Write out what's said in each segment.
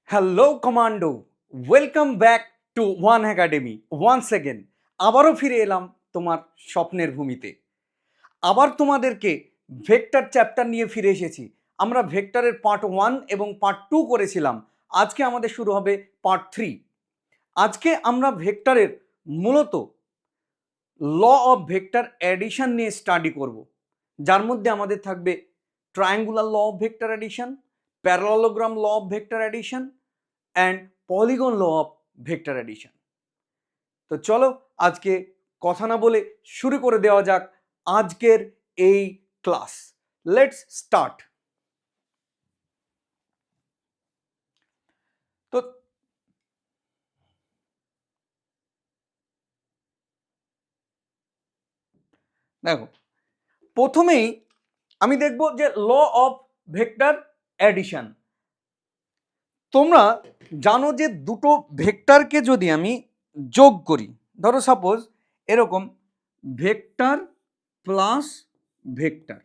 Hello commando, welcome back to one academy once again. আবারও ফিরে এলাম তোমার স্বপ্নের ভূমিতে। আবার তোমাদেরকে ভেক্টর চ্যাপ্টার নিয়ে ফিরে এসেছি। আমরা ভেক্টরের পার্ট 1 এবং পার্ট 2 করেছিলাম। আজকে আমাদের শুরু হবে পার্ট 3। আজকে আমরা ভেক্টরের মূলত ল অফ ভেক্টর অ্যাডিশন নিয়ে স্টাডি করব, যার মধ্যে আমাদের থাকবে triangular law of vector addition, parallelogram law of vector addition and polygon law of vector addition. তো চলো আজকে কথা না বলে শুরু করে দেওয়া যাক আজকের এই ক্লাস। Let's start. তো দেখো, প্রথমেই আমি দেখব যে ল অফ ভেক্টর অ্যাডিশন। তোমরা জানো যে দুটো ভেক্টরকে যদি আমি যোগ করি, ধরো সাপোজ এরকম ভেক্টর প্লাস ভেক্টর,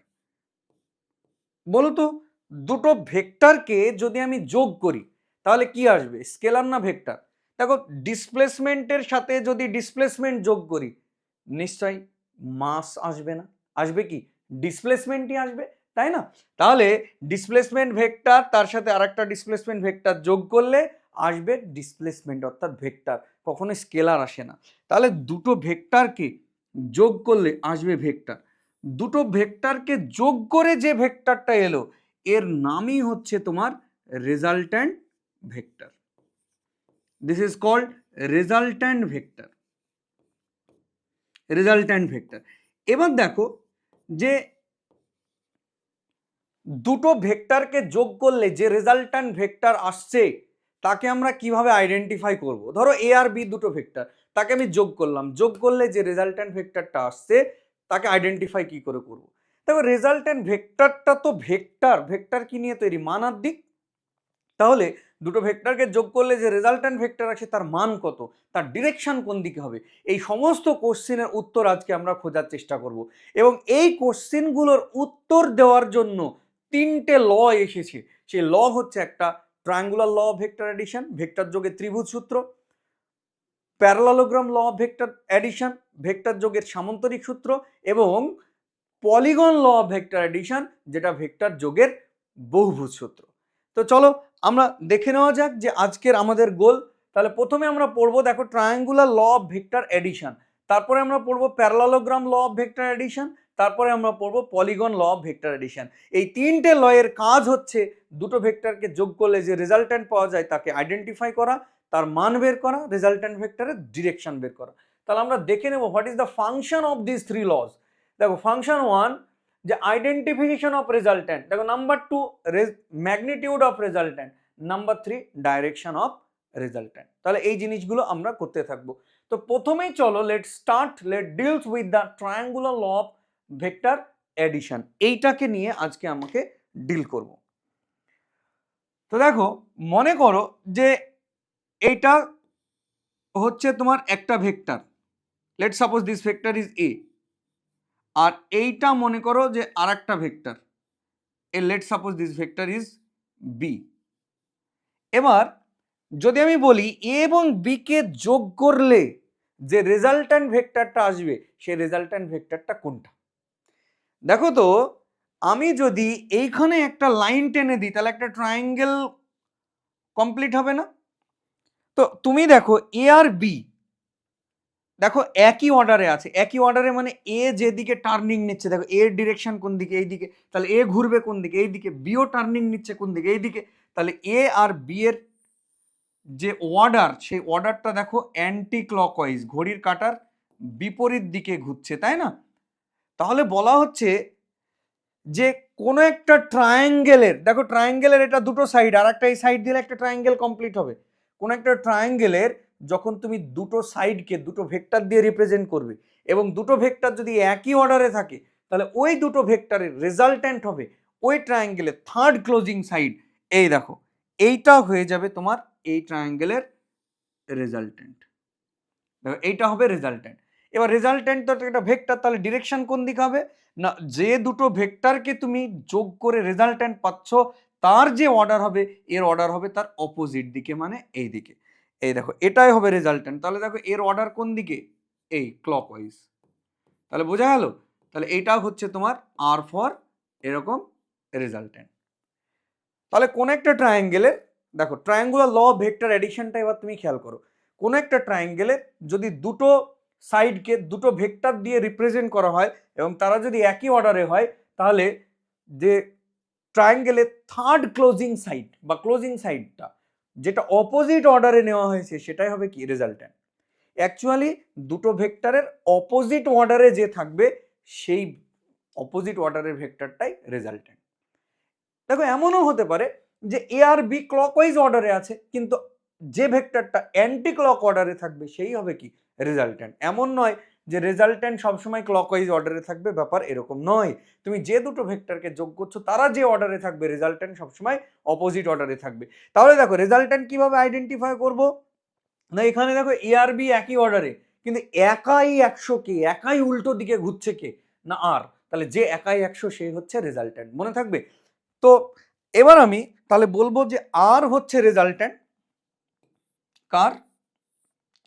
বলো তো দুটো ভেক্টরকে যদি আমি যোগ করি তাহলে কি আসবে, স্কেলার না ভেক্টর? দেখো, ডিসপ্লেসমেন্টের সাথে যদি ডিসপ্লেসমেন্ট যোগ করি নিশ্চয়ই মাস আসবে না, আসবে কি, ডিসপ্লেসমেন্টই আসবে, তাই না? তাহলে ডিসপ্লেসমেন্ট ভেক্টর তার সাথে আরেকটা ডিসপ্লেসমেন্ট ভেক্টর যোগ করলে আসবে ডিসপ্লেসমেন্ট, অর্থাৎ ভেক্টর, কখনো স্কেলার আসে না। তাহলে দুটো ভেক্টরকে যোগ করলে আসবে ভেক্টর। দুটো ভেক্টরকে যোগ করে যে ভেক্টরটা এলো এর নামই হচ্ছে তোমার resultant vector. This is called resultant vector. Resultant vector. এবার দেখো যে দুটো ভেক্টরকে যোগ করলে যে রেজাল্ট্যান্ট ভেক্টর আসছে তাকে আমরা কিভাবে আইডেন্টিফাই করব। ধরো এ আর বি দুটো ভেক্টর, তাকে আমি যোগ করলাম, যোগ করলে যে রেজাল্ট্যান্ট ভেক্টরটা আসছে তাকে আইডেন্টিফাই কি করে করব। দেখো, রেজাল্ট্যান্ট ভেক্টরটা তো ভেক্টর, ভেক্টর কি নিয়ে তৈরি, মান আর দিক। তাহলে দুটো ভেক্টরকে যোগ করলে যে রেজাল্ট্যান্ট ভেক্টর আছে তার মান কত, তার ডিরেকশন কোন দিকে হবে, এই সমস্ত কোশ্চেনের উত্তর আজকে আমরা খোঁজার চেষ্টা করব। এবং এই কোশ্চেনগুলোর উত্তর দেওয়ার জন্য তিনটে ল এসেছে। সেই ল হচ্ছে একটা triangular law of vector addition, vector যোগের ত্রিভুজ সূত্র, parallelogram law of vector addition, vector যোগের সামান্তরিক সূত্র, এবং polygon law of vector addition, যেটা ভেক্টর যোগের বহুভুজ সূত্র। তো চলো আমরা দেখে নেওয়া যাক যে আজকের আমাদের গোল। তাহলে প্রথমে আমরা পড়বো, দেখো, triangular law of vector addition, তারপরে আমরা পড়বো parallelogram law of vector addition, তারপরে আমরা পড়বো polygon law of vector addition. এই তিনটে ল এর কাজ হচ্ছে দুটো ভেক্টরকে যোগ করলে যে রেজাল্ট্যান্ট পাওয়া যায় তাকে আইডেন্টিফাই করা, তার মান বের করা, রেজাল্ট্যান্ট ভেক্টরের ডিরেকশন বের করা। তাহলে আমরা দেখে নেব what is the function of this three laws. দেখো, ফাংশন 1 যে আইডেন্টিফিকেশন অফ রেজাল্ট্যান্ট, দেখো number 2 magnitude of resultant, number 3 direction of resultant. তাহলে এই জিনিসগুলো আমরা করতে থাকবো। তো প্রথমেই চলো let deals with the triangular law of vector addition, এইটাকে নিয়ে আজকে আমাকে ডিল করব। তো দেখো, মনে করো যে এইটা হচ্ছে তোমার একটা vector, let suppose this vector is A, আর এইটা মনে করো যে আর একটা vector, let suppose this vector is B. এবার যদি আমি বলি এ এবং বি কে যোগ করলে যে রেজাল্ট্যান্ট ভেক্টরটা আসবে সেই রেজাল্ট্যান্ট ভেক্টরটা কোনটা। দেখো তো, আমি যদি এইখানে একটা লাইন টেনে দিই তাহলে একটা ট্রায়াঙ্গেল কমপ্লিট হবে না? তো তুমি দেখো এ আর বি, দেখো একই অর্ডারে আছে, একই অর্ডারে মানে এ যেদিকে টার্নিং নিচ্ছে, দেখো এর ডিরেকশন কোন দিকে, এই দিকে, তাহলে এ ঘুরবে কোন দিকে, এই দিকে, বিও টার্নিং নিচ্ছে কোন দিকে, এই দিকে। তাহলে এ আর বি এর যে অর্ডার, সেই অর্ডারটা দেখো অ্যান্টি ক্লকওয়াইজ, ঘড়ির কাঁটার বিপরীত দিকে ঘুরছে, তাই না? তাহলে বলা হচ্ছে যে কোনো একটা ট্রায়াঙ্গেলের, দেখো ট্রায়াঙ্গেলের এটা দুটো সাইড, আর একটা এই সাইড দিলে একটা ট্রায়াঙ্গেল কমপ্লিট হবে। কোনো একটা ট্রায়াঙ্গেলের যখন তুমি দুটো সাইডকে দুটো ভেক্টর দিয়ে রিপ্রেজেন্ট করবে এবং দুটো ভেক্টর যদি একই অর্ডারে থাকে তাহলে ওই দুটো ভেক্টরের রেজাল্ট্যান্ট হবে ওই ট্রায়াঙ্গেলের থার্ড ক্লোজিং সাইড। এই দেখো, এইটা হয়ে যাবে তোমার এই ট্রায়াঙ্গেলের রেজাল্ট্যান্ট। দেখো এইটা হবে রেজাল্ট্যান্ট। এবার রেজাল্ট্যান্ট তো একটা ভেক্টর, তাহলে ডিরেকশন কোন দিকে হবে না, যে দুটো ভেক্টরকে তুমি যোগ করে রেজাল্ট্যান্ট পাচ্ছ তার যে অর্ডার হবে এর অর্ডার হবে তার অপোজিট দিকে, মানে এই দিকে। এই দেখো এটাই হবে রেজাল্টেন্ট। তাহলে দেখো এর অর্ডার কোন দিকে, এই ক্লকওয়াইজ। তাহলে বোঝা গেল? তাহলে এইটা হচ্ছে তোমার আর ফর এরকম রেজাল্টেন্ট। তাহলে কোন একটা ট্রায়াঙ্গেলের, দেখো ট্রায়াঙ্গুলার ল অফ ভেক্টর এডিশনটা এবার তুমি খেয়াল করো। কোন একটা ট্রায়াঙ্গেলের যদি দুটো সাইডকে দুটো ভেক্টর দিয়ে রিপ্রেজেন্ট করা হয় এবং তারা যদি একই অর্ডারে হয়, তাহলে যে ট্রায়াঙ্গেলের থার্ড ক্লোজিং সাইড বা ক্লোজিং সাইডটা যেটা অপোজিট অর্ডারে নেওয়া হয়েছে সেটাই হবে কি রেজাল্টেন্ট। অ্যাকচুয়ালি দুটো ভেক্টরের অপোজিট অর্ডারে যে থাকবে সেই অপোজিট অর্ডারের ভেক্টরটাই রেজাল্টেন্ট। দেখো এমনও হতে পারে যে এ আর বি ক্লকওয়াইজ অর্ডারে আছে, কিন্তু যে ভেক্টরটা অ্যান্টি ক্লক অর্ডারে থাকবে সেই হবে কি রেজাল্টেন্ট। এমন নয় যে রেজাল্টেন্ট সবসময় ক্লকওয়াইজ অর্ডারে থাকবে, ব্যাপার এরকম নয়। তুমি যে দুটো ভেক্টরকে যোগ করছো তারা যে অর্ডারে থাকবে রেজাল্টেন্ট সবসময় অপোজিট অর্ডারে থাকবে। তাহলে দেখো রেজাল্টেন্ট কিভাবে আইডেন্টিফাই করব না, এখানে দেখো এ আর বি একই অর্ডারে, কিন্তু একাই 100 কে, একাই উল্টো দিকে ঘুরছে কে না আর, তাহলে যে একাই 100 সে হচ্ছে রেজাল্টেন্ট, মনে থাকবে। তো এবার আমি তাহলে বলবো যে আর হচ্ছে রেজাল্টেন্ট কার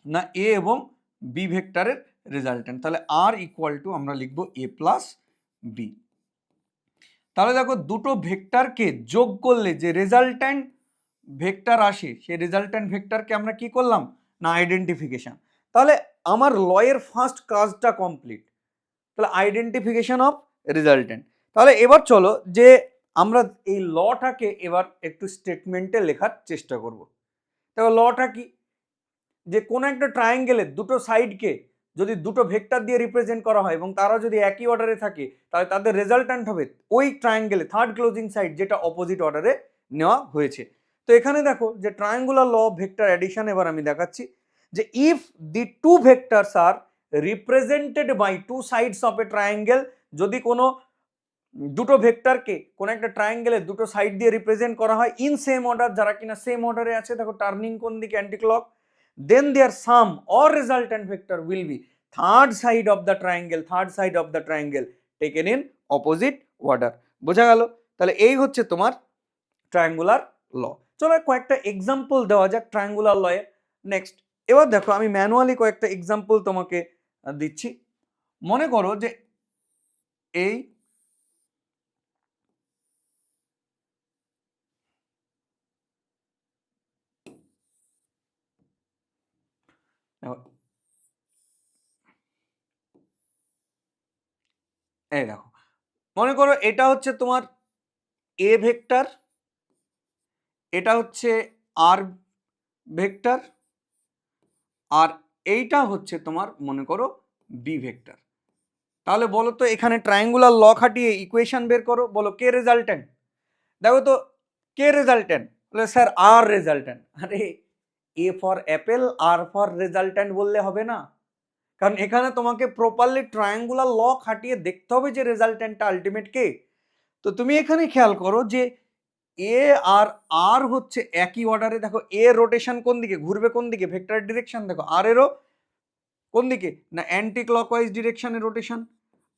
না এ এবং বি ভেক্টরের রেজাল্টেন্ট। তাহলে আর ইকুয়াল টু আমরা লিখবো এ প্লাস বি। তাহলে দেখো দুটো ভেক্টরকে যোগ করলে যে রেজাল্টেন্ট ভেক্টর আসে সেই রেজাল্টেন্ট ভেক্টরকে আমরা কি করলাম না আইডেন্টিফিকেশন। তাহলে আমার লয়ের ফার্স্ট কাজটা কমপ্লিট, তাহলে আইডেন্টিফিকেশন অফ রেজাল্টেন্ট। তাহলে এবার চলো যে আমরা এই লটাকে এবার একটু স্টেটমেন্টে লেখার চেষ্টা করব। দেখো লটা কি, যে কোনো একটা ট্রায়াঙ্গেলের দুটো সাইডকে যদি দুটো ভেক্টর দিয়ে রিপ্রেজেন্ট করা হয় এবং তারা যদি একই অর্ডারে থাকে, তাহলে তাদের রেজাল্টেন্ট হবে ওই ট্রায়াঙ্গেলে থার্ড ক্লোজিং সাইড যেটা অপোজিট অর্ডারে নেওয়া হয়েছে। তো এখানে দেখো যে triangular law of vector addition এবার আমি দেখাচ্ছি যে if the two vectors are represented by two sides of a triangle, যদি কোনো দুটো ভেক্টরকে কোন একটা ট্রায়াঙ্গেলের দুটো সাইড দিয়ে রিপ্রেজেন্ট করা হয় ইন সেম অর্ডার, যারা কিনা সেম অর্ডারে আছে, দেখো টার্নিং কোন দিকে anti clock, then their sum or resultant vector will be third side of the triangle taken in opposite order। বোঝা গেল? তাহলে এই হচ্ছে তোমার ট্রায়াঙ্গুলার ল। চলো কয়েকটা এক্সাম্পল দেওয়া যাক ট্রায়াঙ্গুলার লয়ে। নেক্সট এবার দেখো আমি ম্যানুয়ালি কয়েকটা এক্সাম্পল তোমাকে দিচ্ছি। মনে করো যে এই এই দেখো, মনে করো এটা হচ্ছে তোমার এ ভেক্টর, এটা হচ্ছে আর ভেক্টর, আর এইটা হচ্ছে তোমার মনে করো বি ভেক্টর। তাহলে বলো তো এখানে ট্রায়াঙ্গুলার ল খাটিয়ে ইকুয়েশন বের করো, বলো কে রেজাল্টেন্ট। দেখো তো কে রেজাল্টেন্ট, বলে স্যার আর রেজাল্টেন্ট। আরে A for apple R for resultant বললে হবে না, কারণ এখানে তোমাকে প্রপারলি ট্রায়াঙ্গুলার ল খাটিয়ে দেখতে হবে যে রেজাল্টেন্টটা আলটিমেট কে। তো তুমি এখানে খেয়াল করো যে এ আর আর হচ্ছে একই অর্ডারে, দেখো এ রোটেশন কোন দিকে ঘুরবে, কোন দিকে ভেক্টর ডিরেকশন, দেখো আর এরও কোন দিকে না অ্যান্টি ক্লকওয়াইজ ডিরেকশনে রোটেশন।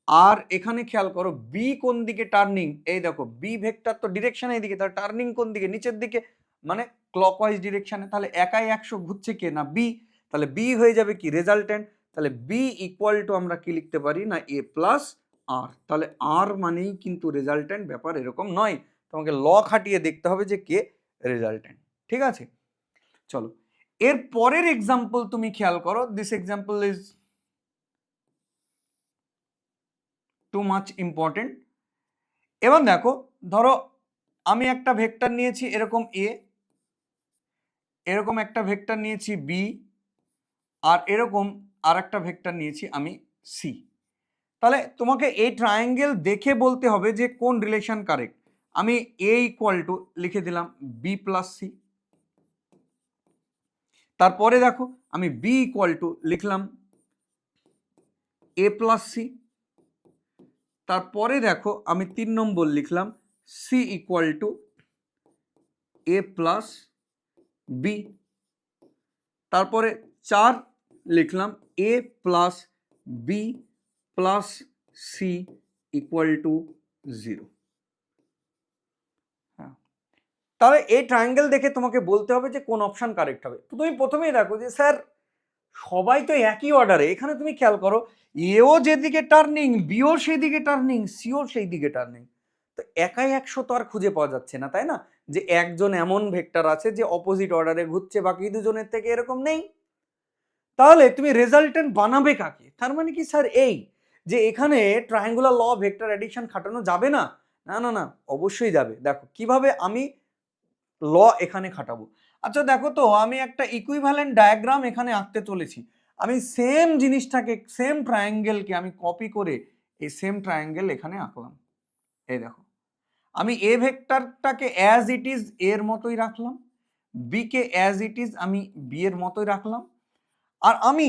আর এখানে খেয়াল করো বি কোন দিকে টার্নিং, এই দেখো বি ভেক্টর তো ডিরেকশন এইদিকে, তার টার্নিং কোন দিকে নিচের দিকে, মানে ক্লকওয়াইজ ডিরেকশনে। তাহলে একাই 100 ঘুরছে কে না বি, তাহলে বি হয়ে যাবে কি রেজাল্টেন্ট। তাহলে বি ইকুয়াল টু আমরা কি লিখতে পারি না এ প্লাস আর। তাহলে আর মানেই কিন্তু রেজাল্টেন্ট, ব্যাপার এরকম নয়, তোমাকে ল খাটিয়ে দেখতে হবে যে কে রেজাল্টেন্ট। ঠিক আছে, চলো এর পরের এক্সাম্পল তুমি খেয়াল করো। This example is too much important. এবার দেখো ধরো আমি একটা ভেক্টর নিয়েছি এরকম এ, এরকম একটা ভেক্টর নিয়েছি বি, আর এরকম আর একটা ভেক্টর নিয়েছি আমি সি। তাহলে তোমাকে এই ট্রায়াঙ্গেল দেখে বলতে হবে যে কোন রিলেশন কারেক্ট। আমি এ ইকুয়াল টু লিখে দিলাম বি প্লাস সি। তারপরে দেখো আমি বি ইকুয়াল টু লিখলাম এ প্লাস সি। তারপরে দেখো আমি 3 নম্বর লিখলাম C equal to A plus B. তারপরে 4 লিখলাম A plus B plus C equal to 0। হ্যাঁ, তাহলে এই ট্রায়াঙ্গেল দেখে তোমাকে বলতে হবে যে কোন অপশন কারেক্ট হবে। তুমি প্রথমেই দেখো যে স্যার সবাই তো একই অর্ডারে, এখানে তুমি খেয়াল করো এও যেদিকে টার্নিং, বিও সেই দিকে টার্নিং, সিও সেই দিকে টার্নিং, তো একাই 100 তো আর খুঁজে পাওয়া যাচ্ছে না, তাই না? যে একজন এমন ভেক্টর আছে যে অপোজিট অর্ডারে ঘুরছে, বাকি দুজনের থেকে এরকম নেই। তাহলে তুমি রেজাল্টেন্ট বানাবে কাকে? তার মানে কি স্যার এই যে এখানে ট্রায়াঙ্গুলার ল ভেক্টর অ্যাডিশন খাটানো যাবে না? না না না, অবশ্যই যাবে। দেখো কিভাবে আমি ল এখানে খাটাবো। আচ্ছা দেখো তো, আমি একটা ইকুইভ্যালেন্ট ডায়াগ্রাম এখানে আঁকতে চলেছি। আমি সেম জিনিসটাকে, সেম ট্রায়াঙ্গেলকে আমি কপি করে এই সেম ট্রায়াঙ্গেল এখানে আঁকলাম। এই দেখো, আমি এ ভেক্টরটাকে অ্যাজ ইট ইজ এর মতোই রাখলাম, বি কে অ্যাজ ইট ইজ আমি বি এর মতোই রাখলাম, আর আমি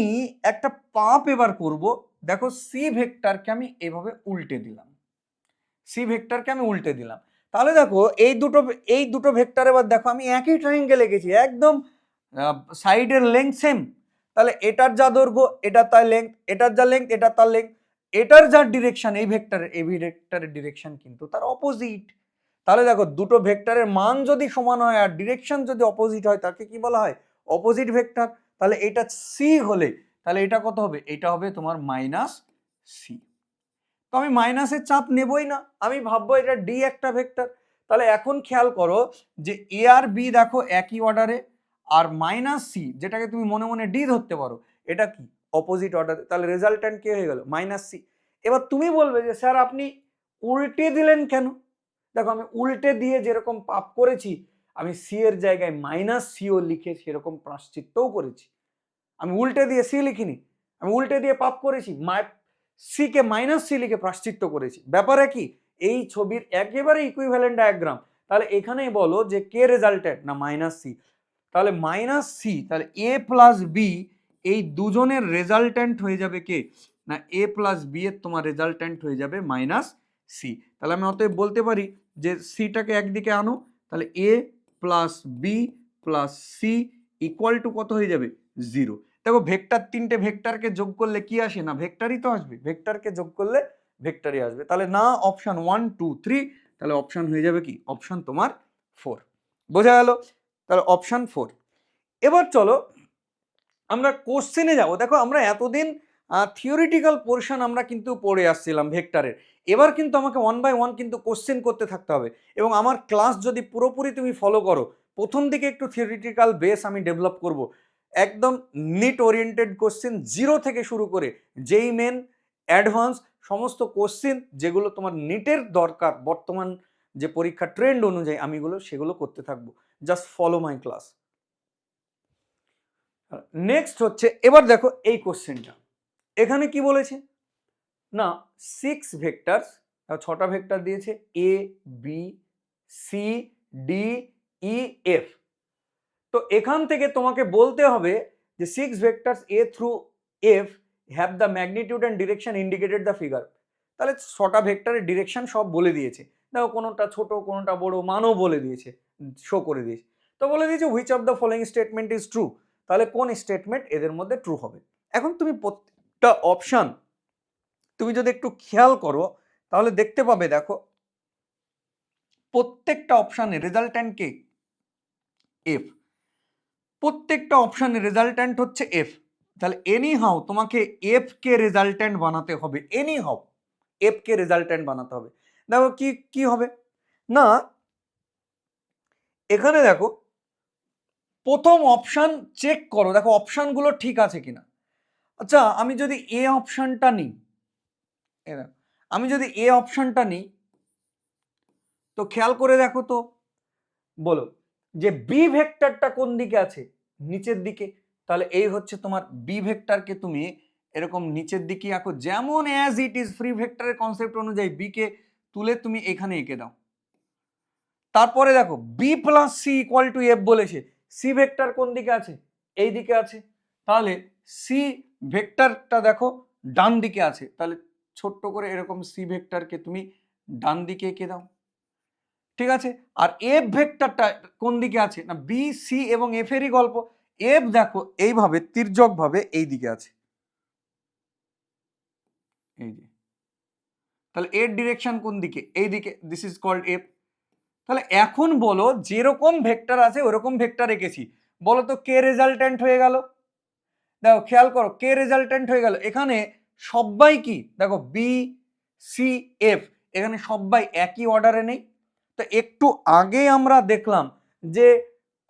একটা পাপ এবার করব। দেখো সি ভেক্টরকে আমি এভাবে উল্টে দিলাম, সি ভেক্টরকে আমি উল্টে দিলাম। তাহলে দেখো এই দুটো ভেক্টর এবার দেখো আমি একই ট্রায়াঙ্গেল এঁকেছি, একদম সাইডের লেংথ সেম। তাহলে এটার যা দৈর্ঘ্য এটার তার লেংথ, এটার যা লেংথ এটার তার লেংথ, এটার যা ডিরেকশন এই ভেক্টরের ডিরেকশন কিন্তু তার অপোজিট। তাহলে দেখো দুটো ভেক্টরের মান যদি সমান হয় আর ডিরেকশন যদি অপোজিট হয় তাকে কি বলা হয়? Opposite vector. তাহলে এটা সি হলে তাহলে এটা কত হবে? এটা হবে তোমার মাইনাস সি। তো আমি মাইনাসের চাপ নেবই না, আমি ভাববো এটা ডি একটা ভেক্টর। তাহলে এখন খেয়াল করো যে এ আর বি দেখো একই অর্ডারে, আর মাইনাস সি যেটাকে তুমি মনে মনে ডি ধরতে পারো, এটা কি? অপোজিট অর্ডারে। তাহলে রেজাল্ট্যান্ট কি হয়ে গেল? Minus C. এবার তুমি বলবে যে স্যার আপনি উল্টে দিলেন কেন? দেখো আমি উল্টে দিয়ে যেরকম পাপ করেছি, আমি সি এর জায়গায় মাইনাস সিও লিখে সেরকম প্রায়শ্চিত্তও করেছি। আমি উল্টে দিয়ে সি লিখিনি, আমি উল্টে দিয়ে পাপ করেছি, সি কে মাইনাস সি লিখে প্রায়শ্চিত্ত করেছি। ব্যাপারে কি? এই ছবির একেবারে ইকুইভ্যালেন্ট ডায়াগ্রাম। তাহলে এখানেই বলো যে কে রেজাল্টেন্ট? না মাইনাস সি। তাহলে মাইনাস সি, তাহলে এ প্লাস বি এই দুজনের রেজাল্টেন্ট হয়ে যাবে কে? না এ প্লাস বি এর তোমার রেজাল্টেন্ট হয়ে যাবে মাইনাস সি। তাহলে আমি অতএব বলতে পারি যে সিটাকে একদিকে আনো, তাহলে A plus B plus C equal to কত হয়ে যাবে? 0। দেখো ভেক্টর, তিনটে ভেক্টরকে যোগ করলে কি আসে? না ভেক্টরই তো আসবে, ভেক্টরকে যোগ করলে ভেক্টরই আসবে। তাহলে না অপশন 1 2 3, তাহলে অপশন হয়ে যাবে কি? অপশন তোমার 4। বোঝা গেল? তাহলে অপশন 4। এবার চলো আমরা কোশ্চেনে যাব। দেখো আমরা এতদিন থিওরিটিক্যাল পোর্শন আমরা কিন্তু পড়ে আসছিলাম ভেক্টরের, এবার কিন্তু আমাকে 1 বাই 1 কিন্তু কোশ্চেন করতে থাকতে হবে। এবং আমার ক্লাস যদি পুরোপুরি তুমি ফলো করো, প্রথম দিকে একটু থিওরিটিক্যাল বেস আমি ডেভেলপ করব, একদম নিট ওরিয়েন্টেড কোশ্চেন জিরো থেকে শুরু করে যেই মেন অ্যাডভান্স সমস্ত কোশ্চেন যেগুলো তোমার নিটের দরকার বর্তমান যে পরীক্ষা ট্রেন্ড অনুযায়ী, আমি সেগুলো করতে থাকবো। Just follow my class. Next হচ্ছে, এবার দেখো এই কোশ্চেনটা এখানে কি বলেছে? না 6 ভেক্টরস, 6টা ভেক্টর দিয়েছে A B C D E F. তো এখান থেকে তোমাকে বলতে হবে যে 6 vectors A through F have the magnitude and direction indicated the figure. তাহলে 6টা ভেক্টরের ডিরেকশন সব বলে দিয়েছে। দেখো কোনোটা ছোট কোনোটা বড় মানও বলে দিয়েছে, শো করে দিয়েছে। তো বলে দিয়েছে which of the following statement is true. তাহলে কোন স্টেটমেন্ট এদের মধ্যে ট্রু হবে? এখন তুমি প্রত্যেকটা অপশন তুমি যদি একটু খেয়াল করো তাহলে দেখতে পাবে, দেখো প্রত্যেকটা অপশানে রেজাল্ট্যান্ট কে? এফ। প্রত্যেকটা অপশানে রেজাল্ট্যান্ট হচ্ছে এফ। তাহলে এনি হাউ তোমাকে এফ কে রেজাল্ট্যান্ট বানাতে হবে, any how F K resultant বানাতে হবে। দেখো কি কি হবে না, এখানে দেখো প্রথম অপশান চেক করো, দেখো অপশানগুলো ঠিক আছে কিনা। আচ্ছা আমি যদি এ অপশানটা নিই, আমি যদি এ অপশানটা নিই তো খেয়াল করে দেখো তো, বলো যে বি ভেক্টরটা কোন দিকে আছে? নিচের দিকে। তাহলে এই হচ্ছে তোমার বি ভেক্টরকে তুমি এরকম নিচের দিকে আঁকো, যেমন অ্যাজ ইট ইজ ফ্রি ভেক্টরের কনসেপ্ট অনুযায়ী বি কে তুলে তুমি এখানে এঁকে দাও। তারপরে দেখো B plus C equal to F বলেছে, সি ভেক্টর কোন দিকে আছে? এই দিকে আছে। তাহলে সি ভেক্টরটা দেখো ডান দিকে আছে, তাহলে ছোট্ট করে এরকম সি ভেক্টরকে তুমি ডান দিকে এঁকে দাও। ঠিক আছে। আর এফ ভেক্টরটা কোন দিকে আছে? না বি সি এবং এফ এরই গল্প। এফ দেখো এইভাবে তির্যক ভাবে এই দিকে আছে, এই যে। তাহলে এর ডিরেকশন কোন দিকে? এই দিকে। This is called F. তাহলে এখন বলো যেরকম ভেক্টর আছে ওরকম ভেক্টর এঁকেছি, বলো তো কে রেজাল্ট্যান্ট হয়ে গেল? দেখো খেয়াল করো কে রেজাল্ট্যান্ট হয়ে গেল, এখানে সবাই কি দেখো বি সি এফ, এখানে সবাই একই অর্ডারে নেই। তো একটু আগে আমরা দেখলাম যে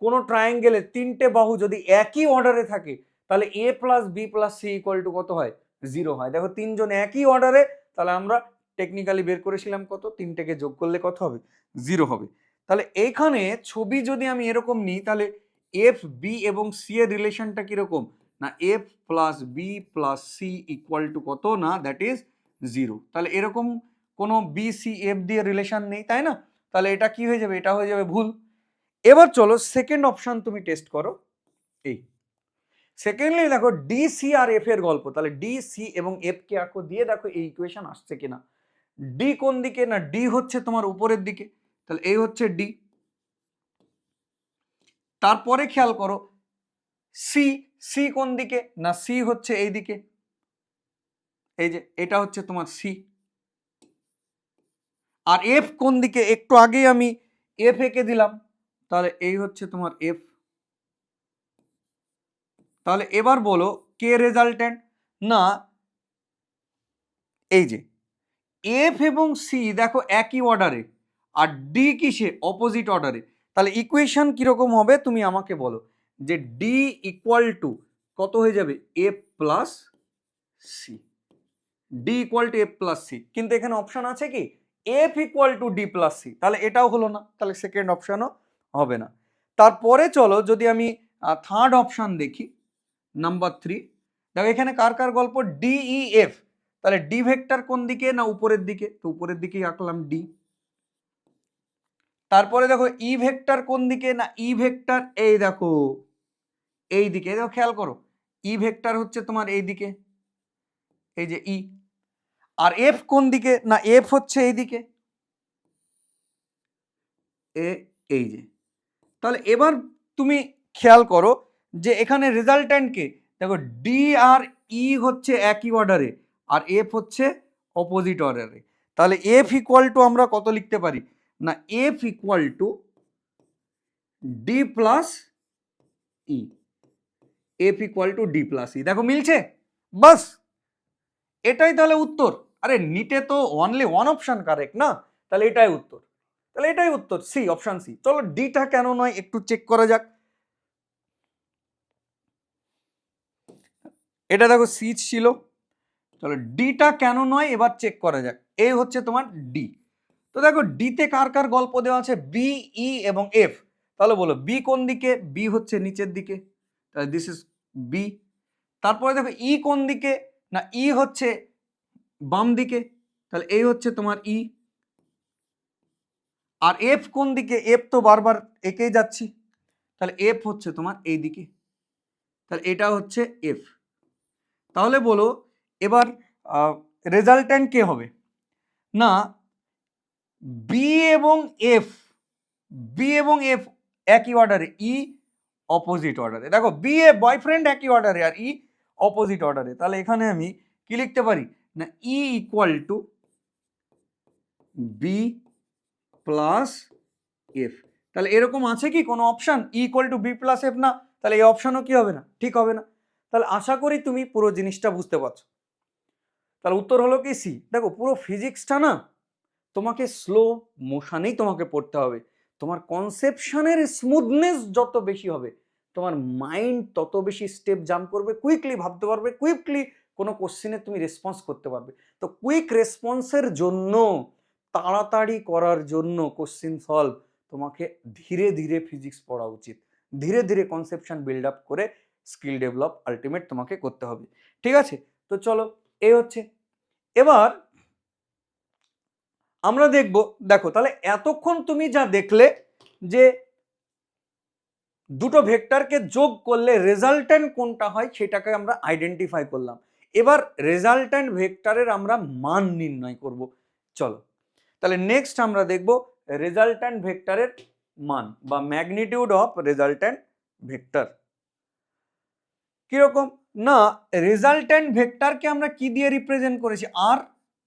কোনো ট্রায়াঙ্গেলের তিনটে বাহু যদি একই অর্ডারে থাকে তাহলে A plus B plus C equal to কত হয়? 0 হয়। দেখো তিনজন একই অর্ডারে, তাহলে আমরা টেকনিক্যালি বের করেছিলাম কত, তিনটেকে যোগ করলে কত হবে? 0 হবে। তাহলে এইখানে ছবি যদি আমি এরকম নিই তাহলে এফ বি এবং সি এর রিলেশনটা কিরকম না F plus B plus C equal to কত না দ্যাট ইজ 0। তাহলে এরকম কোনো বি সি এফ দিয়ে রিলেশন নেই, তাই না? তাহলে এটা কি হয়ে যাবে? এটা হয়ে যাবে ভুল। এবার চলো সেকেন্ড অপশন তুমি টেস্ট করো। এই সেকেন্ডলি দেখো ডি সি আর এফ এর গল্প, তাহলে ডি সি এবং এফ কে আঁকো দিয়ে দেখো এই ইকুয়েশন আসছে কিনা। ডি কোন দিকে না ডি হচ্ছে তোমার উপরের দিকে, তাহলে এই হচ্ছে ডি। তারপরে খেয়াল করো সি, সি কোন দিকে না সি হচ্ছে এই দিকে, এই যে এটা হচ্ছে তোমার সি। আর এফ কোন দিকে, একটু আগেই আমি এফ এঁকে দিলাম, তাহলে এই হচ্ছে তোমার এফ। তাহলে এবার বলো কে রেজাল্ট্যান্ট না এই যে এফ এবং সি দেখো একই অর্ডারে আর ডি কিসে অপোজিট অর্ডারে, তাহলে ইকুয়েশন কিরকম হবে তুমি আমাকে বলো। যে ডি ইকুয়াল টু কত হয়ে যাবে? F plus C, D equal to F plus C. কিন্তু এখানে অপশন আছে কি F equal to D plus C, তাহলে এটাও হলো না, তাহলে সেকেন্ড অপশনও হবে না। তারপরে চলো যদি আমি থার্ড অপশন দেখি নাম্বার 3, দেখো এখানে কার কার গল্প ডিই এফ, তাহলে ডি ভেক্টর কোন দিকে না উপরের দিকে, তো উপরের দিকেই আঁকলাম ডি। তারপরে দেখো ই ভেক্টর কোন দিকে না ই ভেক্টর এই দেখো এই দিকে, দেখো খেয়াল করো ই ভেক্টর হচ্ছে তোমার এই দিকে, এই যে ই। আর এফ কোন দিকে না এফ হচ্ছে এই দিকে, এই যে। তাহলে এবার তুমি খেয়াল করো যে এখানে রেজাল্ট্যান্ট কে, দেখো ডি আর ই হচ্ছে একই অর্ডারে আর এফ হচ্ছে অপোজিট অর্ডারে, তাহলে এফ ইকুয়াল টু আমরা কত লিখতে পারি না F equal to D plus E, F equal to D plus E. দেখো মিলছে, বাস এটাই তাহলে উত্তর। আরে নিটে তো অনলি ওয়ান অপশন কারেক্ট না, তাহলে এটাই উত্তর, তাহলে এটাই উত্তর সি, অপশন সি। চলো ডিটা কেন নয় একটু চেক করা যাক। এটা দেখো সি ছিল, চলো ডিটা কেন নয় এবার চেক করা যাক। এই হচ্ছে তোমার ডি। তো দেখো ডিতে কার কার গল্প দেওয়া আছে বি ই এবং এফ, তাহলে বলো বি কোন দিকে, বি হচ্ছে নিচের দিকে, তাহলে দিস ইজ বি। তারপরে দেখো ই কোন দিকে না ই হচ্ছে বাম দিকে, তাহলে এই হচ্ছে তোমার ই। আর এফ কোন দিকে, এফ তো বারবার এঁকেই যাচ্ছি, তাহলে এফ হচ্ছে তোমার এই দিকে, তাহলে এটা হচ্ছে এফ। তাহলে বলো এবার রেজাল্ট্যান্ট কে হবে না বি এবং এফ, বি এবং এফ একই অর্ডারে, ই অপোজিট অর্ডারে। দেখো বি এ বয়ফ্রেন্ড একই অর্ডারে আর ই অপোজিট অর্ডারে, তাহলে এখানে আমি কি লিখতে পারি না E equal to B plus F. তাহলে এরকম আছে কি কোনো option E equal to B plus F না, তাহলে এই অপশনও কি হবে না, ঠিক হবে না। তাহলে আশা করি তুমি পুরো জিনিসটা বুঝতে পারছো। তাহলে উত্তর হলো কি সি। দেখো পুরো ফিজিক্সটা না তোমাকে স্লো মোশনেই তোমাকে পড়তে হবে। তোমার কনসেপশনের স্মুথনেস যত বেশি হবে তোমার মাইন্ড তত বেশি স্টেপ জাম্প করবে, কুইকলি ভাবতে পারবে, কুইকলি কোনো কোশ্চেনে তুমি রেসপন্স করতে পারবে। তো কুইক রেসপন্সের জন্য, তাড়াতাড়ি করার জন্য কোশ্চেন সলভ তোমাকে ধীরে ধীরে ফিজিক্স পড়া উচিত, ধীরে ধীরে কনসেপশন বিল্ড আপ করে স্কিল ডেভেলপ আলটিমেট তোমাকে করতে হবে। ঠিক আছে, তো চলো এই হচ্ছে। এবার আমরা দেখব, দেখো তাহলে এতক্ষণ তুমি যা দেখলে যে দুটো ভেক্টরকে যোগ করলে রেজাল্ট্যান্ট কোনটা হয় সেটাকে আমরা আইডেন্টিফাই করলাম। এবার রেজাল্ট্যান্ট ভেক্টরের আমরা মান নির্ণয় করব। চলো তাহলে নেক্সট আমরা দেখব রেজাল্ট্যান্ট ভেক্টরের মান বা ম্যাগনিটিউড অফ রেজাল্ট্যান্ট ভেক্টর কিরকম না রেজাল্ট্যান্ট ভেক্টরকে আমরা কি দিয়ে রিপ্রেজেন্ট করেছি আর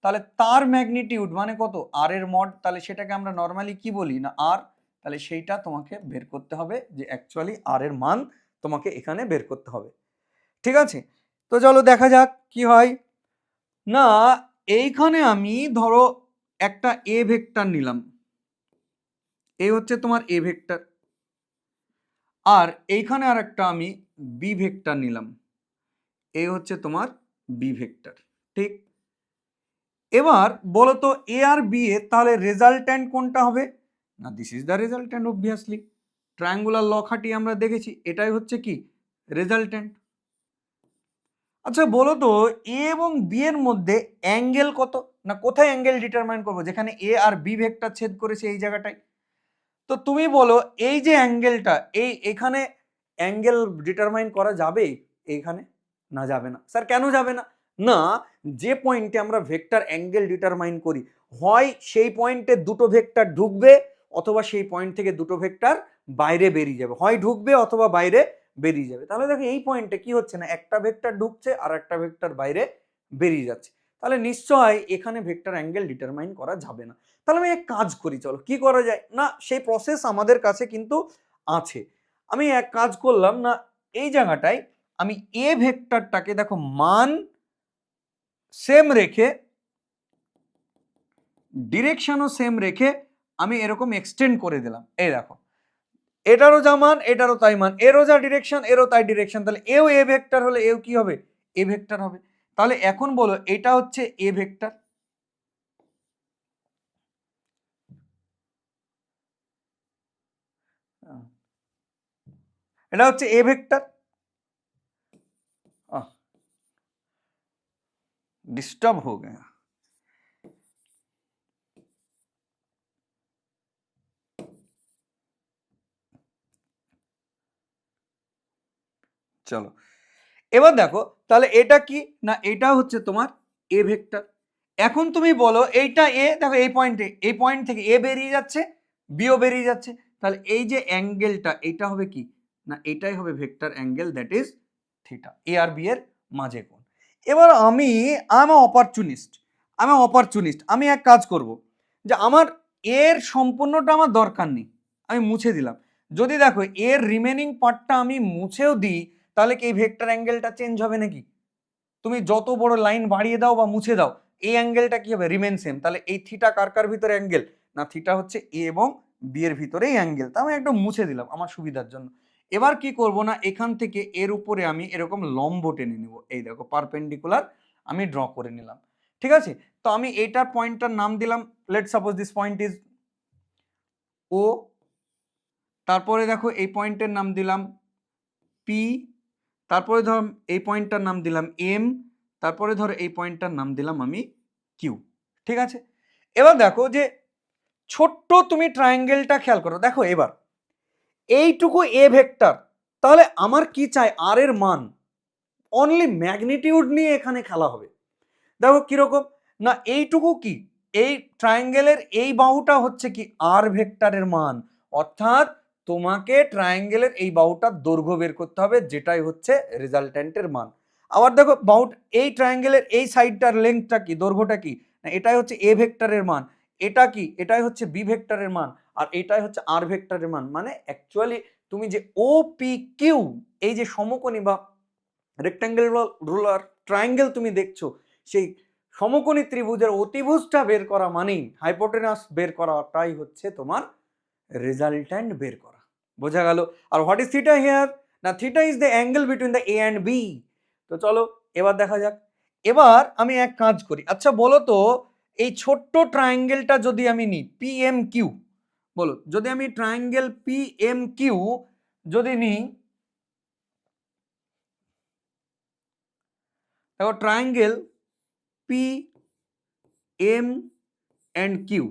তাহলে তার ম্যাগনিটিউড মানে কত, আর এর মড, তাহলে সেটাকে আমরা নর্মালি কি বলি না আর, তাহলে সেইটা তোমাকে বের করতে হবে যে অ্যাকচুয়ালি আর এর মান তোমাকে এখানে বের করতে হবে। ঠিক আছে, তো চলো দেখা যাক কি হয়। না এইখানে আমি ধরো একটা এ ভেক্টর নিলাম, এই হচ্ছে তোমার এ ভেক্টর, আর এইখানে আর একটা আমি বি ভেক্টর নিলাম, এই হচ্ছে তোমার বি ভেক্টর। ঠিক, এবার বলো তো এ আর বি এর তাহলে রেজাল্ট্যান্ট কোনটা হবে না, this is the resultant obviously, triangular law খাটিয়ে আমরা দেখেছি এটাই হচ্ছে কি রেজাল্ট্যান্ট। আচ্ছা বলো তো এ এবং বি এর মধ্যে অ্যাঙ্গেল কত, না কোথায় অ্যাঙ্গেল ডিটারমাইন করবো, যেখানে এ আর বি ভেক্টর ছেদ করেছে এই জায়গাটায়। তো তুমি বলো এই যে অ্যাঙ্গেলটা, এখানে অ্যাঙ্গেল ডিটারমাইন করা যাবে এইখানে, না যাবে না। স্যার কেন যাবে না, না যে পয়েন্টে আমরা ভেক্টর অ্যাঙ্গেল ডিটারমাইন করি হয় সেই পয়েন্টে দুটো ভেক্টর ঢুকবে অথবা সেই পয়েন্ট থেকে দুটো ভেক্টর বাইরে বেরিয়ে যাবে, হয় ঢুকবে অথবা বাইরে বেরিয়ে যাবে। তাহলে দেখো এই পয়েন্টে কি হচ্ছে না, একটা ভেক্টর ঢুকছে আর একটা ভেক্টর বাইরে বেরিয়ে যাচ্ছে, তাহলে নিশ্চয় এখানে ভেক্টর অ্যাঙ্গেল ডিটারমাইন করা যাবে না। তাহলে আমি এক কাজ করি, চলো কি করা যায়, না সেই প্রসেস আমাদের কাছে কিন্তু আছে। আমি এক কাজ করলাম, না এই জায়গাটায় আমি এ ভেক্টরটাকে দেখো মান সেম রেখে, ডিরেকশনও সেম রেখে আমি এরকম এক্সটেন্ড করে দিলাম। এই দেখো এটারও যা মান এটারও তাই মান, এরও যা ডিরেকশন এরও তাই ডিরেকশন, তাহলে এও এ ভেক্টর হলে এও কি হবে এ ভেক্টর হবে। তাহলে এখন বলো এটা হচ্ছে এ ভেক্টর, এটা হচ্ছে এ ভেক্টর, डिस्टर्ब हो गया। চলো এবার দেখো তাহলে এটা কি না, এটা হচ্ছে তোমার এ ভেক্টর। এখন তুমি বলো এইটা এ, দেখো এই পয়েন্টে, এই পয়েন্ট থেকে এ বেরিয়ে যাচ্ছে বিও বেরিয়ে যাচ্ছে, তাহলে এই যে অ্যাঙ্গেলটা এটা হবে কি না, এটাই হবে vector angle, that is theta, A আর বি এর মাঝে কোণ। এবার আমি অপরচুনিস্ট, আমি এক কাজ করব যে আমার এর সম্পূর্ণটা আমার দরকার নেই, আমি মুছে দিলাম। যদি দেখো এর রিমেনিং পার্টটা আমি মুছেও দিই তাহলে কি এই ভেক্টর অ্যাঙ্গেলটা চেঞ্জ হবে নাকি, তুমি যত বড় লাইন বাড়িয়ে দাও বা মুছে দাও এই অ্যাঙ্গেলটা কি হবে রিমেন সেম। তাহলে এই থিটা কার কার ভিতরে অ্যাঙ্গেল, না থিটা হচ্ছে এ এবং বি এর ভিতরে এই অ্যাঙ্গেল, তা আমি একদম মুছে দিলাম আমার সুবিধার জন্য। এবার কি করব না, এখান থেকে এর উপরে আমি এরকম লম্ব টেনে নেব, এই দেখো পারপেন্ডিকুলার আমি ড্র করে নিলাম। ঠিক আছে, তো আমি এইটার পয়েন্টটার নাম দিলাম, let suppose this point is O, তারপরে দেখো এই পয়েন্টের নাম দিলাম পি, তারপরে ধর এই পয়েন্টটার নাম দিলাম এম, তারপরে ধর এই পয়েন্টটার নাম দিলাম আমি কিউ। ঠিক আছে, এবার দেখো যে ছোট্ট তুমি ট্রায়াঙ্গেলটা খেয়াল করো, দেখো এবার এইটুকু এ ভেক্টর, তাহলে আমার কি চাই আর এর মান, অনলি ম্যাগনিটিউড নিয়ে এখানে খেলা হবে। দেখো কিরকম না, এইটুকু কি এই ট্রায়াঙ্গেলের এই বাহুটা হচ্ছে কি আর ভেক্টরের মান, অর্থাৎ তোমাকে ট্রায়াঙ্গেলের এই বাহুটার দৈর্ঘ্য বের করতে হবে যেটাই হচ্ছে রেজাল্ট্যান্টের মান। আবার দেখো বাহু এই ট্রায়াঙ্গেলের এই সাইডটার লেন্থটা কি, দৈর্ঘ্যটা কি, না এটাই হচ্ছে এ ভেক্টরের মান, এটা কি এটাই হচ্ছে বি ভেক্টরের মান, আর এটাই হচ্ছে আর ভেক্টরের মান। মানে অ্যাকচুয়ালি তুমি যে ও পি কিউ এই যে সমকোণী বা রেক্ট্যাঙ্গেল রুলার ট্রায়াঙ্গেল তুমি দেখছো, সেই সমকোণী ত্রিভুজের অতিভুজটা বের করা মানেই হাইপোটেনাস বের করাটাই হচ্ছে তোমার রেজাল্ট্যান্ট বের করা। বোঝা গেল? আর হোয়াট ইজ থিটা হিয়ার, না theta is the angle between the A and B. তো চলো এবার দেখা যাক। এবার আমি এক কাজ করি, আচ্ছা বলো তো এই ছোট্ট ট্রায়াঙ্গেলটা যদি আমি নিই পি এম কিউ, বলো যদি আমি ট্রায়াঙ্গেল পি এম কিউ যদি নিই, দেখো triangle P M and Q,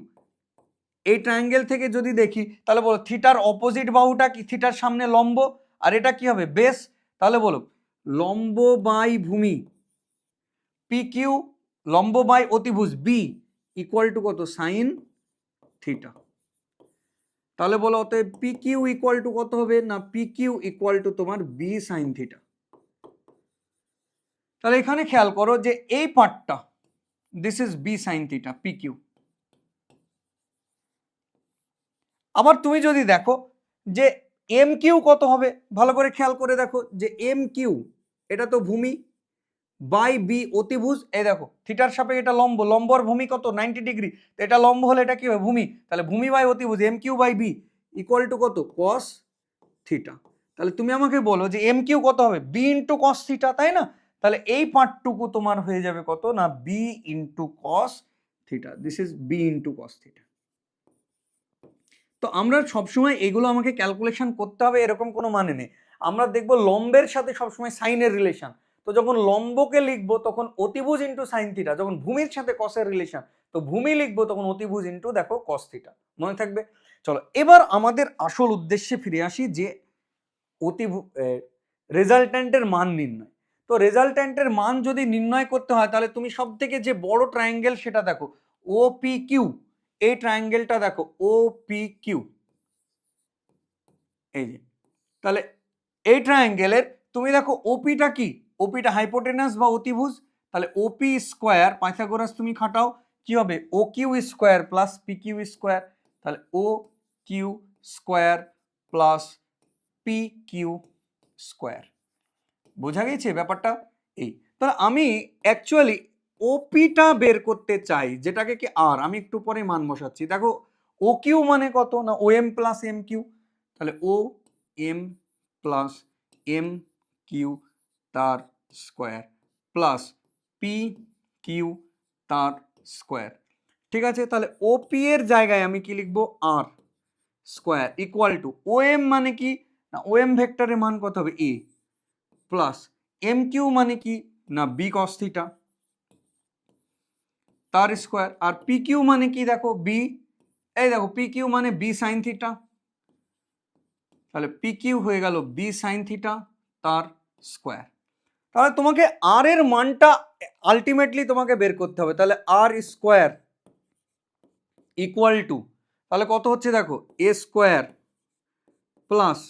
এই ট্রায়াঙ্গেল থেকে যদি দেখি তাহলে বলো থিটার অপোজিট বাহুটা কি, থিটার সামনে লম্ব, আর এটা কি হবে বেস, তাহলে বলো লম্ব বাই ভূমি পি কিউ, লম্ব বাই অতিভুজ বি ইকুয়াল টু কত সাইন থিটা। তাহলে বলো অতএব পি কিউ ইকুয়াল টু কত হবে, না পি কিউ ইকুয়াল টু তোমার বি সাইন থিটা। তাহলে এখানে খেয়াল করো যে এই পার্টটা this is B sine theta P Q. আবার তুমি যদি দেখো যে এম কিউ কত হবে, ভালো করে খেয়াল করে দেখো যে এম কিউ এটা তো ভূমি বাই বি অতিভুজ, এই দেখো থিটার সাপেক্ষে এটা লম্ব, লম্ব আর ভূমি কত 90 ডিগ্রি, তো এটা লম্ব হলে এটা কি হবে ভূমি, তাহলে ভূমি বাই অতিভুজ M Q by B equal to কত কস থিটা। তাহলে তুমি আমাকে বলো যে এম কিউ কত হবে বি ইন্টু কস থিটা, তাই না? তাহলে এই পার্টটুকু তোমার হয়ে যাবে কত না B into cos theta, this is B into cos theta. তো আমরা সবসময় এগুলো আমাকে ক্যালকুলেশন করতে হবে এরকম কোনো মানে নেই। আমরা দেখবো লম্বের সাথে সবসময় সাইনের রিলেশন, তো যখন লম্বকে লিখবো তখন অতিভুজ ইন্টু সাইন থিটা, যখন ভূমির সাথে কসের রিলেশন তো ভূমি লিখবো তখন অতিভুজ ইন্টু দেখো কস থিটা, মনে থাকবে। চলো এবার আমাদের আসল উদ্দেশ্যে ফিরে আসি যে রেজাল্ট্যান্টের মান নির্ণয়। তো রেজাল্ট্যান্টের মান যদি নির্ণয় করতে হয় তাহলে তুমি সব থেকে যে বড় ট্রায়াঙ্গেল সেটা দেখো ও পি কিউ, এই ট্রায়াঙ্গেলটা দেখো ও পি কিউ, এই যে তাহলে এই ট্রায়াঙ্গেলের তুমি দেখো ওপিটা কি, ওপিটা হাইপোটেনাস বা অতিভুজ, তাহলে ওপি স্কোয়ার পাইথাগোরাস তুমি খাটাও কি হবে O Q square plus P Q square, তাহলে O Q square plus P Q square. বোঝা গেছে ব্যাপারটা? এই তাহলে আমি অ্যাকচুয়ালি ওপিটা বের করতে চাই যেটাকে কি আর, আমি একটু পরে মান বসাচ্ছি। দেখো ও কিউ মানে কত না O M plus M Q, তাহলে O M plus M Q তার স্কোয়ার প্লাস পি কিউ তার স্কোয়ার। ঠিক আছে, তাহলে ওপি এর জায়গায় আমি কি লিখবো R square equal to O M মানে কি না ও এম ভেক্টরের মান কত হবে এ প্লাস এম কিউ মানে কি না বি কস থিটা তার স্কোয়ার, আর পি কিউ মানে কি দেখো বি, এই দেখো পি কিউ মানে বি সাইন থিটা, তাহলে পি কিউ হয়ে গেল বি সাইন থিটা তার স্কোয়ার। তাহলে তোমাকে আর এর মানটা আলটিমেটলি তোমাকে বের করতে হবে, তাহলে আর স্কোয়ার ইকুয়াল টু তাহলে কত হচ্ছে দেখো A square plus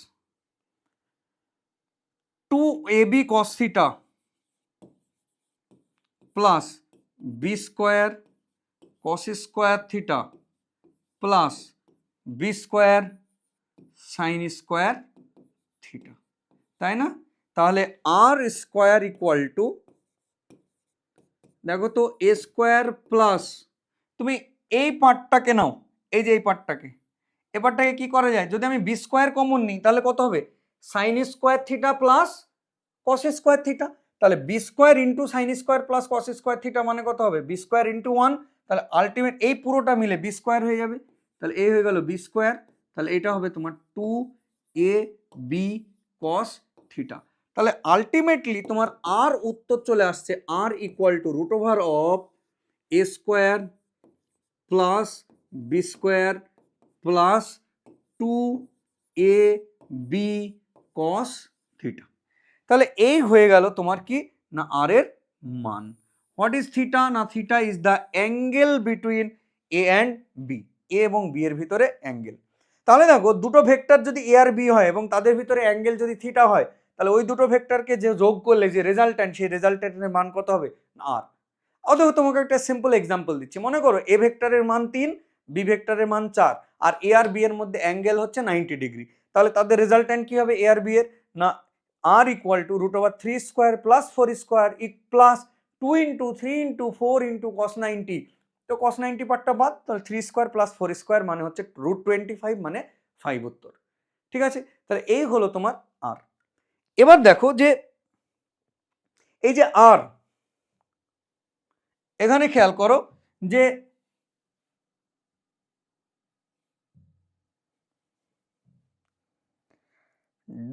2ab cos theta plus B square cos square theta plus B square sine square theta, তাই না? তাহলে আর স্কোয়ার ইকুয়াল টু দেখো তো এ স্কোয়ার প্লাস তুমি এই পার্টটাকে নাও, এই যে এই পার্টটাকে, এই পার্টটাকে কি করা যায় যদি আমি বি স্কোয়ার কমন নিই তাহলে কত হবে sine square theta plus cos square theta, তাহলে B square into sine square plus cos square theta মানে কত হবে বি স্কোয়ার ইন্টু 1, তাহলে আলটিমেট এই পুরোটা মিলে বি স্কোয়ার হয়ে যাবে, তাহলে এই হয়ে গেল বি স্কোয়ার, তাহলে এটা হবে তোমার 2ab cos থিটা। তাহলে আলটিমেটলি তোমার আর উত্তর চলে আসছে R equal to root over of A square plus B square plus 2ab cos theta. তাহলে এই হয়ে গেল তোমার কি না আর এর মান। হোয়াট ইজ থিটা না theta is the angle between A and B, A এবং বি এর ভিতরে অ্যাঙ্গেল। তাহলে দেখো দুটো ভেক্টর যদি এ আর বি হয় এবং তাদের ভিতরে অ্যাঙ্গেল যদি থিটা হয় তাহলে ওই দুটো ভেক্টরকে যে যোগ করলে যে রেজাল্ট্যান্ট সেই রেজাল্ট্যান্টের মান কত হবে আর। অথবা তোমাকে একটা সিম্পল এক্সাম্পল দিচ্ছি, মনে করো এ ভেক্টরের মান 3 বি ভেক্টরের মান 4 আর এ আর বি এর মধ্যে অ্যাঙ্গেল হচ্ছে 90 ডিগ্রি, তাহলে তাদের রেজাল্ট্যান্ট কি হবে এ আর বি এর না R equal to root over 3 square plus 4 square plus 2 into 3 into 4 into cos 90, তো কস 90 পার্টটা বাদ, তাহলে 3 স্কোয়ার প্লাস 4 স্কোয়ার মানে হচ্ছে রুট 25 মানে 5 উত্তর। ঠিক আছে, তাহলে এই হলো তোমার আর। এবার দেখো যে এই যে আর, এখানে খেয়াল করো যে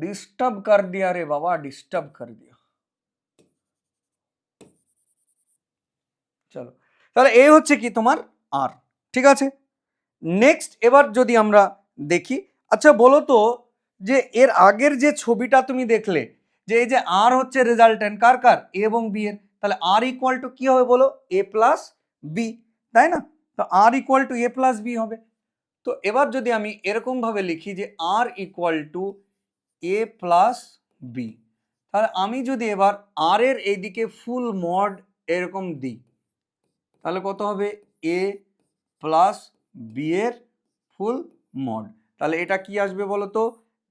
ডিস্টার্ব কর দিয়া রে বাবা, ডিস্টার্ব কর দিয়া। চলো তাহলে এই হচ্ছে কি তোমার আর। ঠিক আছে, নেক্সট এবার যদি আমরা দেখি, আচ্ছা বলো তো যে এর আগের যে ছবিটা তুমি দেখলে যে এই যে আর হচ্ছে রেজাল্টেন্ট কার কার এ এবং বি এর, তাহলে আর ইকুয়াল টু কি হবে বলো এ প্লাস বি, তাই না? তো R equal to A plus B হবে। তো এবার যদি আমি এরকম ভাবে লিখি যে R equal to A plus B, তাহলে আমি যদি এবার আর এর এইদিকে ফুল মড এরকম দিই তাহলে কত হবে এ প্লাস বি এর ফুল মড। তাহলে এটা কি আসবে বলো তো,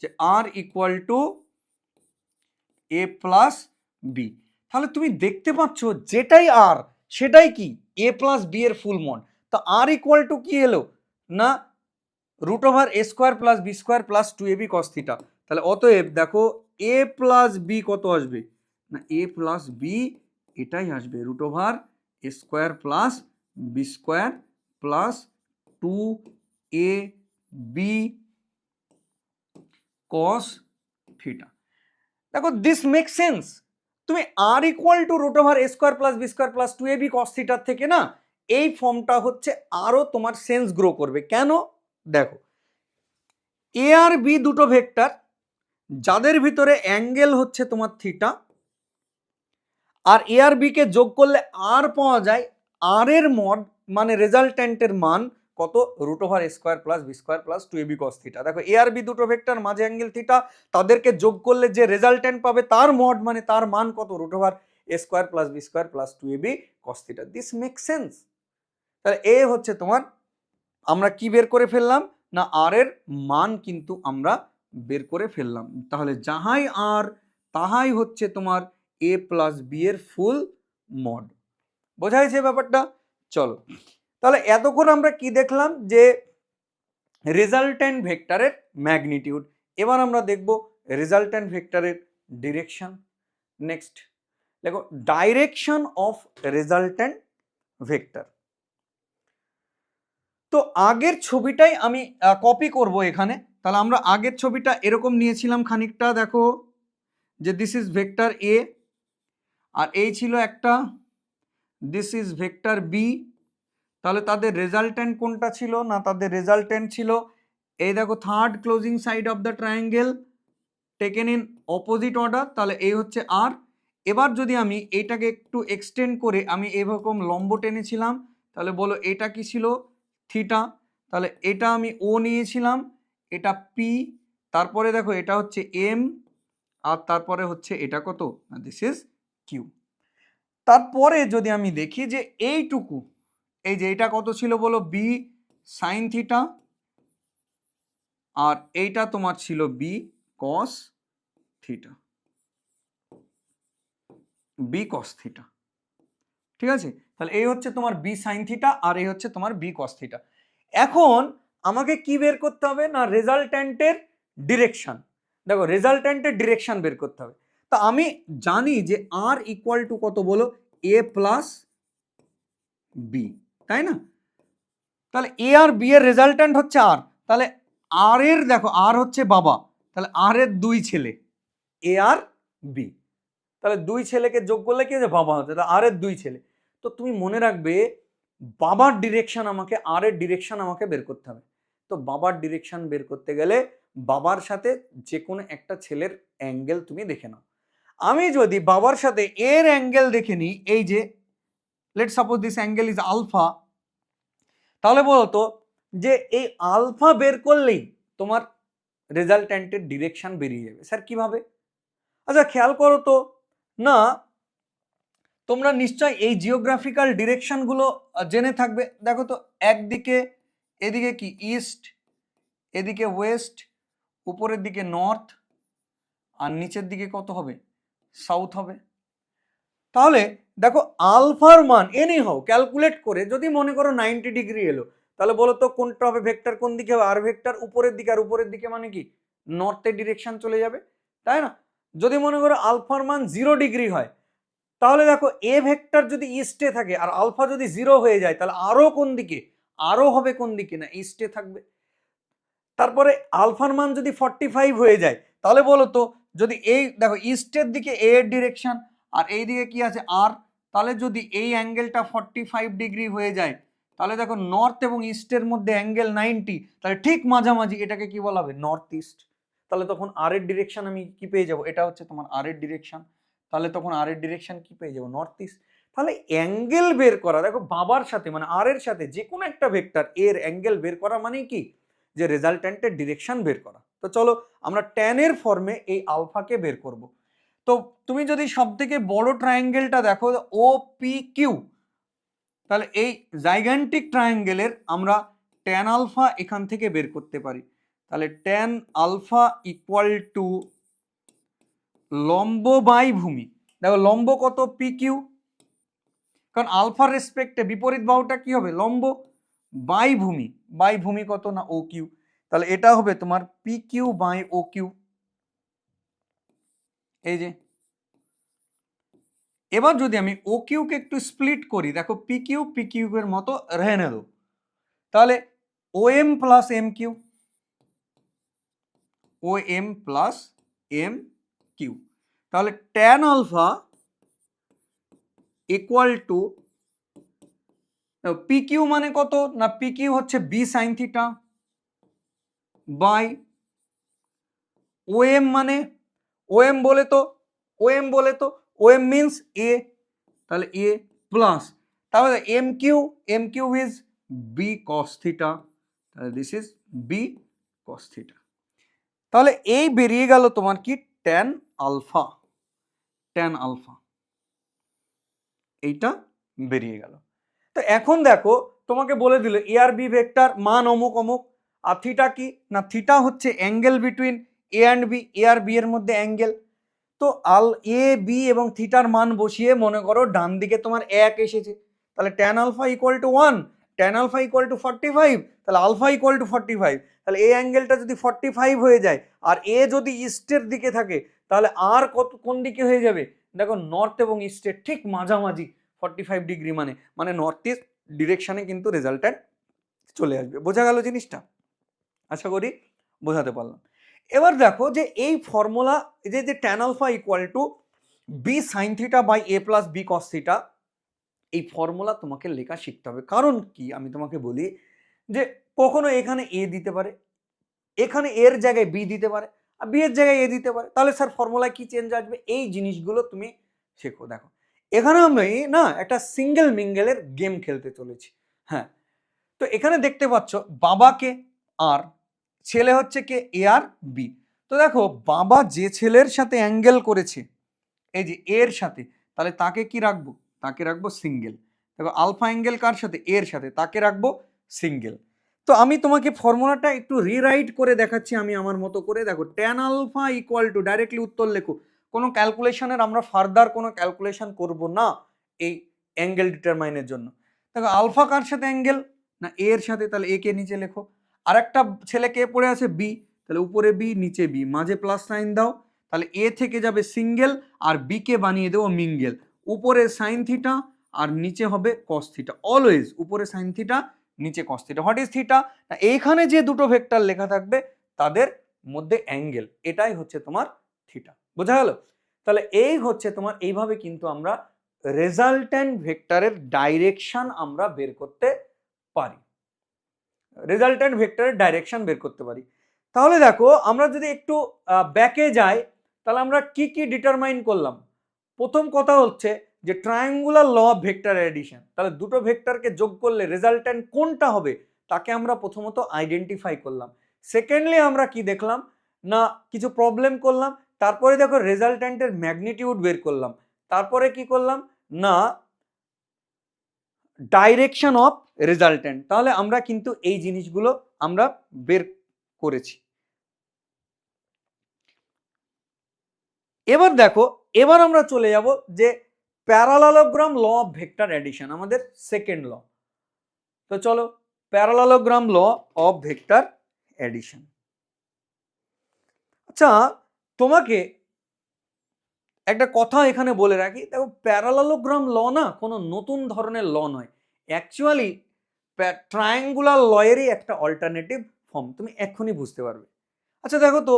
যে R equal to A plus B. তাহলে তুমি দেখতে পাচ্ছ যেটাই আর সেটাই কি এ প্লাস বি এর ফুল মড। তো আর ইকুয়াল টু কি এলো না root over A square plus B square plus 2ab cos theta. তাহলে অতএব দেখো এ প্লাস বি কত আসবে না এ প্লাস বি এটাই আসবে root over A square plus B square plus 2ab cos theta. দেখো দিস মেক সেন্স। তুমি R equal to root over A square plus B square plus 2ab cos থিটার থেকে না এই ফর্মটা হচ্ছে আরো তোমার সেন্স গ্রো করবে। কেন দেখো এ আর বি দুটো ভেক্টর যাদের ভিতরে অ্যাঙ্গেল হচ্ছে তোমার থিটা, আর এ আর বি কে যোগ করলে আর পাওয়া যায় আর এর মড মানে রেজাল্ট্যান্টের মান কত root over A square plus B square plus 2ab cos theta. দেখো এ আর বি দুটো ভেক্টর মাঝে অ্যাঙ্গেল থিটা, তাদেরকে যোগ করলে যে রেজাল্ট্যান্ট পাবে তার মড মানে তার মান কত root over A square plus B square plus 2ab cos theta. This make sense. তাহলে এ হচ্ছে তোমার আমরা কি বের করে ফেললাম না আর এর মান কিন্তু আমরা বের করে ফেললাম। তাহলে যাহাই আর তাহাই হচ্ছে তোমার এ প্লাস বি এর ফুল মড। বোঝা যাচ্ছে ব্যাপারটা? চলো তাহলে এতক্ষণ আমরা কি দেখলাম যে রেজাল্ট্যান্ট ভেক্টরের ম্যাগনিটিউড। এবার আমরা দেখব রেজাল্ট্যান্ট ভেক্টরের ডিরেকশন। নেক্সট দেখো ডাইরেকশন অফ রেজাল্ট্যান্ট ভেক্টর। তো আগের ছবিটাই আমি কপি করব এখানে। তাহলে আমরা আগের ছবিটা এরকম নিয়েছিলাম খানিকটা, দেখো যে দিস ইজ ভেক্টর এ আর এই ছিল একটা দিস ইজ ভেক্টর বি। তাহলে তাদের রেজাল্ট্যান্ট কোনটা ছিল না তাদের রেজাল্ট্যান্ট ছিল এই দেখো third closing side of the triangle taken in opposite order. তাহলে এই হচ্ছে আর। এবার যদি আমি এইটাকে একটু এক্সটেন্ড করে আমি এরকম লম্ব টেনেছিলাম, তাহলে বলো এটা কি ছিল থিটা। তাহলে এটা আমি ও নিয়েছিলাম, এটা পি, তারপরে দেখো এটা হচ্ছে এম, আর তারপরে হচ্ছে এটা কত না দিস ইজ কিউ। তারপরে যদি আমি দেখি যে এইটুকু এই যে এটা কত ছিল বলো বি সাইন থিটা, আর এইটা তোমার ছিল B cos theta, B cos theta. ঠিক আছে, তাহলে এই হচ্ছে তোমার বি সাইন থিটা আর এই হচ্ছে তোমার বি কস থিটা। এখন আমাকে কি বের করতে হবে না রেজাল্ট্যান্টের ডিরেকশন। দেখো রেজাল্ট্যান্টের ডিরেকশন বের করতে হবে। তা আমি জানি যে আর ইকুয়াল টু কত বলো এ প্লাস বি, তাই না? তাহলে এ আর বি এর রেজাল্ট্যান্ট হচ্ছে আর। তাহলে আর এর দেখো আর হচ্ছে বাবা, তাহলে আর এর দুই ছেলে এ আর বি। তাহলে দুই ছেলেকে যোগ করলে কি হচ্ছে বাবা হচ্ছে, তাহলে আর এর দুই ছেলে। তো তুমি মনে রাখবে বাবার ডিরেকশন আমাকে আর এর ডিরেকশন আমাকে বের করতে হবে। তো বাবার ডিরেকশন বের করতে গেলে বাবার সাথে যে কোনো একটা ছেলের অ্যাঙ্গেল তুমি দেখে নাও। আমি যদি বাবার সাথে এর অ্যাঙ্গেল দেখে নিই, এই যে let suppose this angle is alpha, তাহলে বলতো যে এই আলফা বের করলেই তোমার রেজাল্ট্যান্টের ডিরেকশন বেরিয়ে যাবে। স্যার কিভাবে? আচ্ছা খেয়াল করো তো না, তোমরা নিশ্চয় এই জিওগ্রাফিক্যাল ডিরেকশনগুলো জেনে থাকবে। দেখো তো একদিকে এদিকে কি ইস্ট, এদিকে ওয়েস্ট, উপরের দিকে নর্থ, আর নিচের দিকে কত হবে সাউথ হবে। তাহলে দেখো আলফার মান এনি হাও ক্যালকুলেট করে যদি মনে করো 90 ডিগ্রি এলো, তাহলে বলো তো কোনটা হবে ভেক্টর, কোন দিকে হবে আর ভেক্টর উপরের দিকে, আর উপরের দিকে মানে কি নর্থের ডিরেকশন চলে যাবে, তাই না? যদি মনে করো আলফার মান 0 ডিগ্রি হয়, তাহলে দেখো এ ভেক্টর যদি ইস্টে থাকে আর আলফা যদি 0 হয়ে যায়, তাহলে আরো কোন দিকে, আরো হবে কোন দিকে না ইস্টে থাকবে। তারপরে আলফার মান যদি 45 হয়ে যায়, তাহলে বলো তো যদি এই দেখো ইস্টের দিকে এ এর ডিরেকশন আর এই দিকে কি আছে আর, তাহলে যদি এই অ্যাঙ্গেলটা 45 ডিগ্রি হয়ে যায়, তাহলে দেখো নর্থ এবং ইস্টের মধ্যে অ্যাঙ্গেল 90, তাহলে ঠিক মাঝামাঝি এটাকে কি বলা হবে নর্থ ইস্ট। তাহলে তখন আর এর ডিরেকশন আমি কি পেয়ে যাব, এটা হচ্ছে তোমার আর এর ডিরেকশন, তাহলে তখন আর এর ডিরেকশন কি পেয়ে যাবো নর্থ ইস্ট। তাহলে অ্যাঙ্গেল বের করা, দেখো বাবার সাথে মানে আর এর সাথে যে কোনো একটা ভেক্টর এর অ্যাঙ্গেল বের করা মানে কি যে রেজাল্ট্যান্টের ডিরেকশন বের করা। তো চলো আমরা ট্যান এর ফর্মে এই আলফাকে বের করব। তো তুমি যদি সব থেকে বড় ট্রায়াঙ্গেলটা দেখো ও পি কিউ, তাহলে এই জাইগ্যান্টিক ট্রায়াঙ্গেলের আমরা ট্যান আলফা এখান থেকে বের করতে পারি। তাহলে ট্যান আলফা ইকুয়াল টু লম্ব বাই ভূমি। দেখো লম্ব কত, পি কিউ, কারণ আলফার রেসপেক্টে বিপরীত বাহুটা কি হবে, লম্ব, বাই ভূমি, বাই ভূমি কত না ও কিউ। তাহলে এটা হবে তোমার P Q by O Q. এই যে এবার যদি আমি ও কিউকে একটু স্প্লিট করি, দেখো পি কিউবের মতো রেখে নেব, তাহলে O M plus M Q, O M plus M Q. তাহলে tan alpha equal to P Q মানে কত না, পি কিউ হচ্ছে B sine theta by O M মানে ও এম বলে তো, ও এম বলে তো, ও এম মিনস এ, তাহলে এ প্লাস, তাহলে M Q is B cos theta, তাহলে this is B cos theta. তাহলে এই বেরিয়ে গেল তোমার কি ট্যান আলফা, ট্যান আলফা এইটা বেরিয়ে গেল। তো এখন দেখো তোমাকে বলে দিল এ আর বি ভেক্টর মান অমুক অমুক, আর থিটা কি না, থিটা হচ্ছে angle between A and B, A আর বি এর মধ্যে অ্যাঙ্গেল। তো এ বি এবং থিটার মান বসিয়ে মনে করো ডান দিকে তোমার 1 এসেছে, তাহলে tan alpha equal to 1, tan alpha equal to 45, তাহলে আলফা ইকুয়াল টু 45, তাহলে এই অ্যাঙ্গেলটা যদি 45 হয়ে যায় আর এ যদি ইস্টের দিকে থাকে, তাহলে আর কত কোন দিকে হয়ে যাবে, দেখো নর্থ এবং ইস্টের ঠিক মাঝামাঝি 45 ডিগ্রি, মানে নর্থ ইস্ট ডিরেকশনে কিন্তু রেজাল্ট্যান্ট চলে আসবে। বোঝা গেল জিনিসটা? আশা করি বোঝাতে পারলাম। এবার দেখো যে এই ফর্মুলা, যে tan alpha equal to B sine theta by A plus B cos theta, এই ফর্মুলা তোমাকে লেখা শিখতে হবে। কারণ কি আমি তোমাকে বলি যে কখনো এখানে এ দিতে পারে, এখানে এর জায়গায় বি দিতে পারে, আর বি এর জায়গায় এ দিতে পারে, তাহলে স্যার ফর্মুলায় কি চেঞ্জ আসবে, এই জিনিসগুলো তুমি শেখো। দেখো এখানে আমি না একটা সিঙ্গেল মিঙ্গেলের গেম খেলতে চলেছি। হ্যাঁ, তো এখানে দেখতে পাচ্ছ বাবাকে আর ছেলে হচ্ছে কে এ আর বি। তো দেখো বাবা যে ছেলের সাথে অ্যাঙ্গেল করেছে এই যে এর সাথে, তাহলে তাকে কি রাখবো, তাকে রাখবো সিঙ্গেল। দেখো আলফা অ্যাঙ্গেল কার সাথে, এর সাথে, তাকে রাখবো সিঙ্গেল। তো আমি তোমাকে ফর্মুলাটা একটু রিরাইট করে দেখাচ্ছি আমি আমার মতো করে। দেখো tan alpha equal to, directly উত্তর লেখো, কোনো ক্যালকুলেশনের আমরা ফার্দার কোনো ক্যালকুলেশন করব না এই অ্যাঙ্গেল ডিটারমাইনের জন্য। দেখো আলফা কার সাথে অ্যাঙ্গেল না এর সাথে, তাহলে এ কে নিচে লেখো, আর একটা ছেলে কে পড়ে আছে বি, তাহলে উপরে বি নিচে বি, মাঝে প্লাস সাইন দাও, তাহলে এ থেকে যাবে সিঙ্গেল আর বি কে বানিয়ে দেবো মিঙ্গেল, উপরে সাইন থিটা আর নিচে হবে কস থিটা, অলওয়েজ উপরে সাইন থিটা নিচে cos theta. What is theta, এইখানে যে দুটো ভেক্টর লেখা থাকবে তাদের মধ্যে অ্যাঙ্গেল, এটাই হচ্ছে তোমার থিটা। বোঝা গেল? তাহলে এই হচ্ছে তোমার, এইভাবে কিন্তু আমরা রেজাল্ট্যান্ট ভেক্টরের ডাইরেকশন আমরা বের করতে পারি, রেজাল্ট্যান্ট ভেক্টরের ডাইরেকশন বের করতে পারি। তাহলে দেখো আমরা যদি একটু ব্যাকে যাই, তাহলে আমরা কি কি ডিটারমাইন করলাম। প্রথম কথা হচ্ছে যে triangular law of vector addition, তাহলে দুটো ভেক্টরকে যোগ করলে রেজাল্ট্যান্ট কোনটা হবে তাকে আমরা প্রথমত আইডেন্টিফাই করলাম। সেকেন্ডলি আমরা কি দেখলাম না, কিছু প্রবলেম করলাম, তারপরে দেখো রেজাল্ট্যান্টের ম্যাগনিটিউড বের করলাম, তারপরে কি করলাম না ডাইরেকশন অফ রেজাল্ট্যান্ট। তাহলে আমরা কিন্তু এই জিনিসগুলো আমরা বের করেছি। এবার দেখো, এবার আমরা চলে যাব যে প্যারালালোগ্রাম ল অফ ভেক্টর এডিশন, আমাদের সেকেন্ড ল। তো চলো প্যারালালোগ্রাম ল অফ ভেক্টর এডিশন। আচ্ছা তোমাকে একটা কথা এখানে বলে রাখি, দেখো প্যারালালোগ্রাম ল না কোনো নতুন ধরনের ল নয়, অ্যাকচুয়ালি ট্রায়াঙ্গুলার লয়েরই একটা অল্টারনেটিভ ফর্ম, তুমি এক্ষুনি বুঝতে পারবে। আচ্ছা দেখো তো,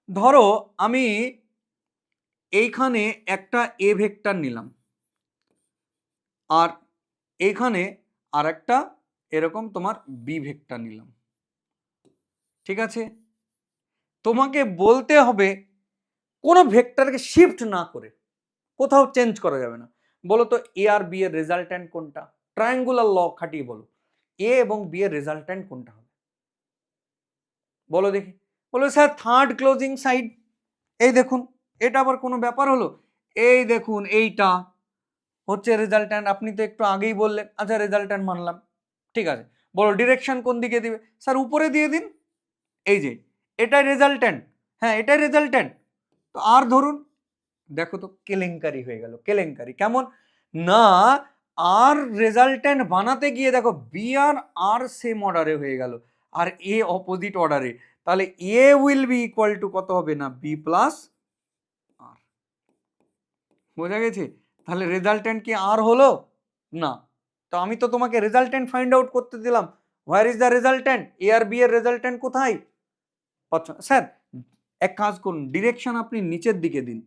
ধরো আমি এইখানে একটা এ ভেক্টর নিলাম আর এইখানে আর একটা এরকম তোমার বি ভেক্টর নিলাম, ঠিক আছে? তোমাকে বলতে হবে কোনো ভেক্টরকে শিফট না করে, কোথাও চেঞ্জ করা যাবে না। বলো তো এ আর বি এর রেজাল্ট্যান্ট কোনটা, ট্রায়াঙ্গুলার ল খাটিয়ে বলো, এ এবং বি এর রেজাল্ট্যান্ট কোনটা হবে বলো দেখি। বলো স্যার থার্ড ক্লোজিং সাইড, এই দেখুন এটা আবার কোনো ব্যাপার হলো, এই দেখুন এইটা হচ্ছে রেজাল্ট্যান্ট, আপনি তো একটু আগেই বললেন। আচ্ছা রেজাল্ট্যান্ট মানলাম, ঠিক আছে, বলো ডিরেকশন কোন দিকে দিবে? স্যার উপরে দিয়ে দিন, এই যে এটাই রেজাল্ট্যান্ট, হ্যাঁ এটাই রেজাল্ট্যান্ট, তো আর ধরুন, দেখো তো কেলেঙ্কারি হয়ে গেল। কেলেঙ্কারি কেমন না, আর রেজাল্ট্যান্ট বানাতে গিয়ে দেখো বি আর আর সেম অর্ডারে হয়ে গেল আর এ অপোজিট অর্ডারে, তাহলে এ উইল বি ইকুয়াল টু কত হবে না বি প্লাস আর। বোঝা গেছে? তাহলে রেজাল্ট্যান্ট কি আর হলো না? তো আমি তো তোমাকে রেজাল্ট্যান্ট ফাইন্ড আউট করতে দিলাম, where is the resultant, A আর বি এর রেজাল্ট্যান্ট কোথায়? আচ্ছা স্যার এক কাজ করুন, ডিরেকশন আপনি নিচের দিকে দিন।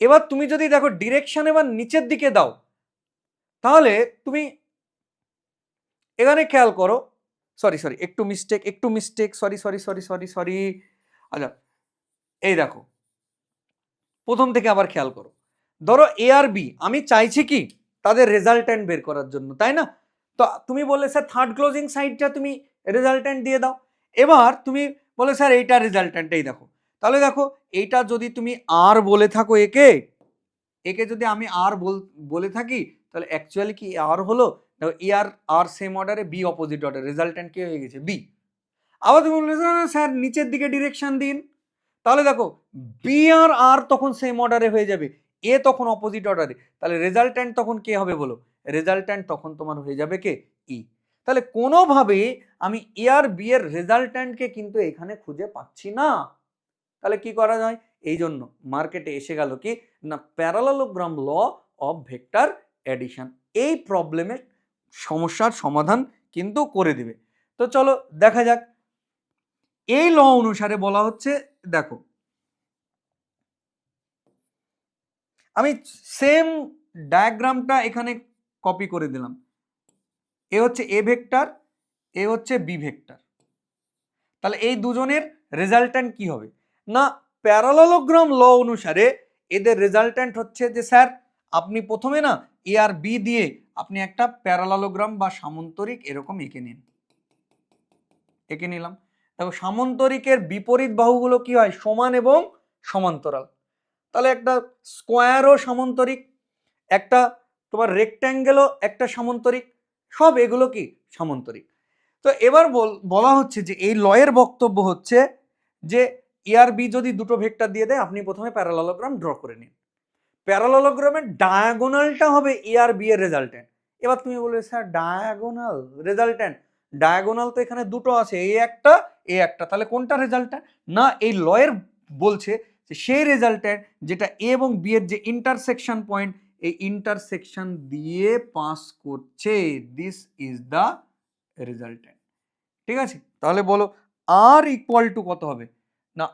এবার তুমি যদি দেখো ডিরেকশন এবার নিচের দিকে দাও, তাহলে তুমি এখানে খেয়াল করো, সরি একটু মিস্টেক সরি। আচ্ছা এই দেখো প্রথম থেকে আবার খেয়াল করো, ধরো এ আর বি আমি চাইছি কি তাদের রেজাল্ট্যান্ট বের করার জন্য, তাই না? তো তুমি বললে স্যার থার্ড ক্লোজিং সাইডটা তুমি রেজাল্ট্যান্ট দিয়ে দাও। এবার তুমি বলে স্যার এইটা রেজাল্ট্যান্ট, এই দেখো, তাহলে দেখো এইটা যদি তুমি আর বলে থাকো একে যদি আমি আর বলে থাকি, তাহলে অ্যাকচুয়ালি কি আর হলো? দেখো এ আর আর সেম অর্ডারে, বি অপোজিট অর্ডারে, রেজাল্ট্যান্ট কি হয়ে গেছে বি। আবার তুমি বললে স্যার নিচের দিকে ডিরেকশন দিন, তাহলে দেখো বি আর আর তখন সেম অর্ডারে হয়ে যাবে, এ তখন অপোজিট অর্ডারে, তাহলে রেজাল্ট্যান্ট তখন কে হবে বলো? রেজাল্ট্যান্ট তখন তোমার হয়ে যাবে কে ই। তাহলে কোনোভাবে আমি এ আর বি এর রেজাল্ট্যান্টকে কিন্তু এখানে খুঁজে পাচ্ছি না। তাহলে কি করা যায়? এই জন্য মার্কেটে এসে গেল কি না প্যারালালোগ্রাম ল অফ ভেক্টর এডিশন, এই প্রবলেমের সমস্যার সমাধান কিন্তু করে দিবে। তো চলো দেখা যাক, এই ল অনুসারে বলা হচ্ছে, দেখো আমি সেম ডায়াগ্রামটা এখানে কপি করে দিলাম, এ হচ্ছে এ ভেক্টর, এ হচ্ছে বি ভেক্টর, তাহলে এই দুজনের রেজাল্ট্যান্ট কি হবে না প্যারালালোগ্রাম ল অনুসারে এদের রেজাল্ট্যান্ট হচ্ছে যে স্যার আপনি প্রথমে না এ আর বি দিয়ে আপনি একটা প্যারালালোগ্রাম বা সামন্তরিক এরকম এঁকে নিলাম। দেখো সামন্তরিকের বিপরীত বাহুগুলো কি হয়? সমান এবং সমান্তরাল। তাহলে একটা স্কোয়ারও সামন্তরিক, একটা তোমার রেক্ট্যাঙ্গেলও একটা সামন্তরিক, সব এগুলো কি সামন্তরিক। তো এবার বলা হচ্ছে যে এই লয়ের বক্তব্য হচ্ছে যে এ আর বি যদি দুটো ভেক্টর দিয়ে দেয়, আপনি প্রথমে প্যারালালোগ্রাম ড্র করে নিন, প্যারালালোগ্রামের ডায়াগোনালটা হবে এ আর বি এর রেজাল্ট্যান্ট। এবার তুমি বলবে স্যার ডায়াগোনাল রেজাল্ট্যান্ট, ডায়াগোনাল তো এখানে দুটো আছে, এ একটা, তাহলে কোনটা রেজাল্ট্যান্ট? না এই লয়ের বলছে যে সেই রেজাল্ট্যান্ট যেটা এ এবং বি এর যে ইন্টারসেকশন পয়েন্ট, এই ইন্টারসেকশন দিয়ে পাস করছে, দিস ইজ দ্য রেজাল্ট্যান্ট। ঠিক আছে, তাহলে বলো আর ইকুয়াল টু কত হবে না